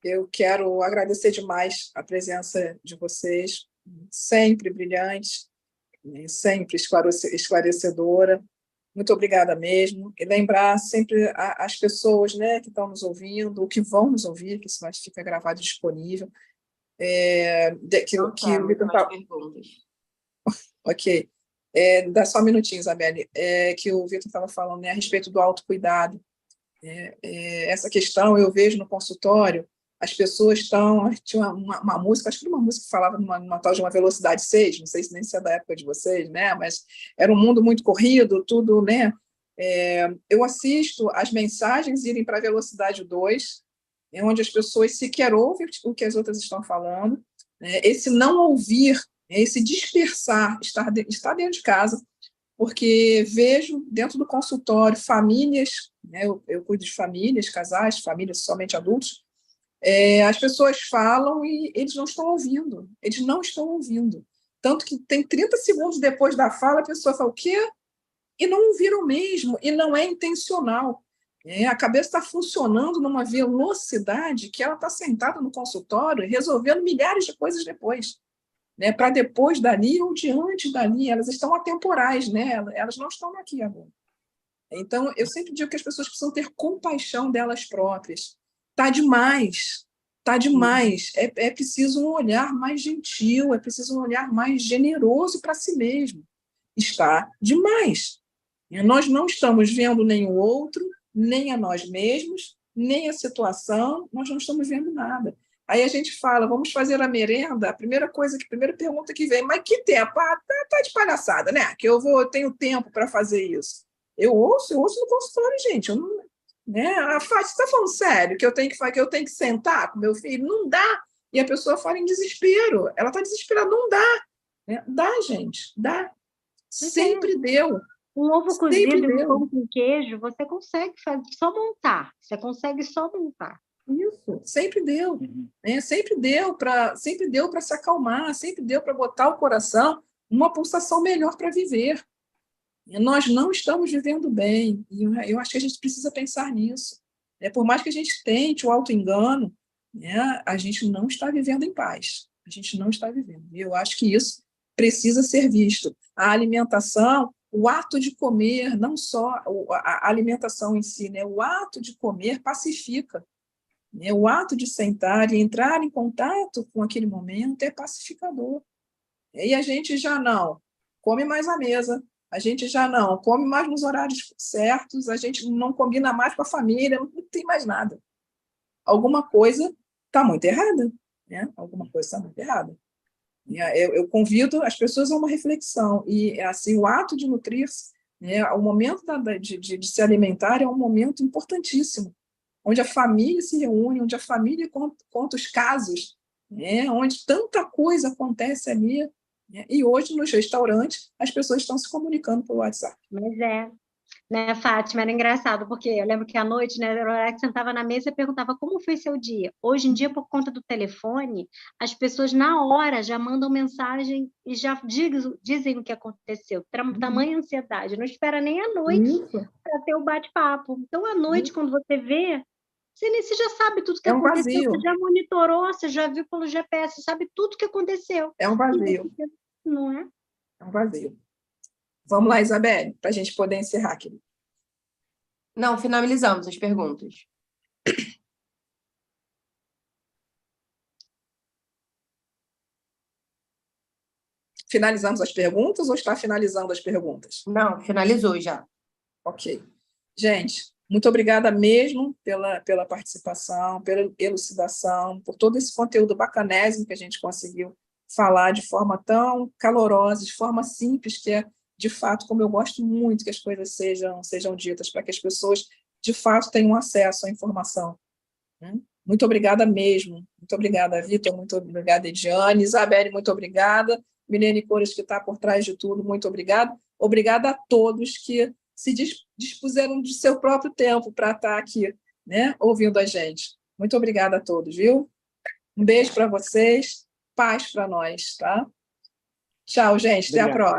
eu quero agradecer demais a presença de vocês, sempre brilhante, sempre esclarecedora. Muito obrigada mesmo. E lembrar sempre as pessoas, né, que estão nos ouvindo, ou que vão nos ouvir, que isso vai ficar gravado e disponível. Que o Vitor tá... Ok. Dá só um minutinho, Isabelle. Que o Vitor estava falando, né, a respeito do autocuidado. Essa questão eu vejo no consultório, as pessoas estão... Tinha uma música, acho que era uma música que falava numa tal de uma velocidade 6, não sei se nem se é da época de vocês, né? Mas era um mundo muito corrido, tudo, né? Eu assisto as mensagens irem para a velocidade 2, onde as pessoas sequer ouvem o que as outras estão falando, né? Esse não ouvir, esse dispersar, estar dentro de casa, porque vejo dentro do consultório famílias, né, eu cuido de famílias, casais, famílias somente adultos, as pessoas falam e eles não estão ouvindo, tanto que tem 30 segundos depois da fala, a pessoa fala o quê? E não ouviram mesmo, e não é intencional. A cabeça está funcionando numa velocidade que ela está sentada no consultório resolvendo milhares de coisas depois. Né, para depois dali ou diante dali, elas estão atemporais, né? Elas não estão aqui agora. Então, eu sempre digo que as pessoas precisam ter compaixão delas próprias. Está demais, está demais. É preciso um olhar mais gentil, é preciso um olhar mais generoso para si mesmo. Está demais. Nós não estamos vendo nem o outro, nem a nós mesmos, nem a situação, nós não estamos vendo nada. Aí a gente fala, vamos fazer a merenda, a primeira pergunta que vem, mas que tempo? Tá de palhaçada, né? Que eu tenho tempo para fazer isso. Eu ouço no consultório, gente. Eu não, né? A Fátima, você está falando sério que eu tenho que sentar com meu filho? Não dá. E a pessoa fala em desespero. Ela está desesperada, não dá. Né? Dá, gente, dá. Sempre deu. Um ovo cozido e um pão com queijo, você consegue só montar. Você consegue só montar. Isso, sempre deu, né? Sempre deu para se acalmar, sempre deu para botar o coração numa pulsação melhor para viver. E nós não estamos vivendo bem, e eu acho que a gente precisa pensar nisso. Por mais que a gente tente o auto-engano, né, a gente não está vivendo em paz, a gente não está vivendo. E eu acho que isso precisa ser visto. A alimentação, o ato de comer, não só a alimentação em si, né, o ato de comer pacifica. O ato de sentar e entrar em contato com aquele momento é pacificador. E a gente já não come mais à mesa, a gente já não come mais nos horários certos, a gente não combina mais com a família, não tem mais nada. Alguma coisa está muito errada. Né? Alguma coisa está muito errada. Eu convido as pessoas a uma reflexão. E assim, o ato de nutrir-se né? O momento de se alimentar é um momento importantíssimo, onde a família se reúne, onde a família conta os casos, né? Onde tanta coisa acontece ali, né? E hoje, nos restaurantes, as pessoas estão se comunicando pelo WhatsApp. Mas né, Fátima, era engraçado, porque eu lembro que à noite, né, era o horário que sentava na mesa e perguntava como foi seu dia. Hoje em dia, por conta do telefone, as pessoas na hora já mandam mensagem e já dizem o que aconteceu. Tamanha ansiedade, não espera nem a noite para ter o bate-papo. Então, à noite, quando você vê, você já sabe tudo que aconteceu, vazio. você já monitorou, você já viu pelo GPS, sabe tudo que aconteceu. É um vazio. Não é? É um vazio. Vamos lá, Isabelle, para a gente poder encerrar aqui. Não, finalizamos as perguntas. Finalizamos as perguntas ou está finalizando as perguntas? Não, finalizou já. Ok. Gente, muito obrigada mesmo pela participação, pela elucidação, por todo esse conteúdo bacanésimo que a gente conseguiu falar de forma tão calorosa, de forma simples, que é, de fato, como eu gosto muito que as coisas sejam ditas, para que as pessoas, de fato, tenham acesso à informação. Muito obrigada mesmo. Muito obrigada, Vitor. Muito obrigada, Ediane. Isabelle, muito obrigada. Milene Cores, que está por trás de tudo, muito obrigada. Obrigada a todos que se dispuseram de seu próprio tempo para estar aqui, né, ouvindo a gente. Muito obrigada a todos, viu? Um beijo para vocês, paz para nós, tá? Tchau, gente. Até a próxima.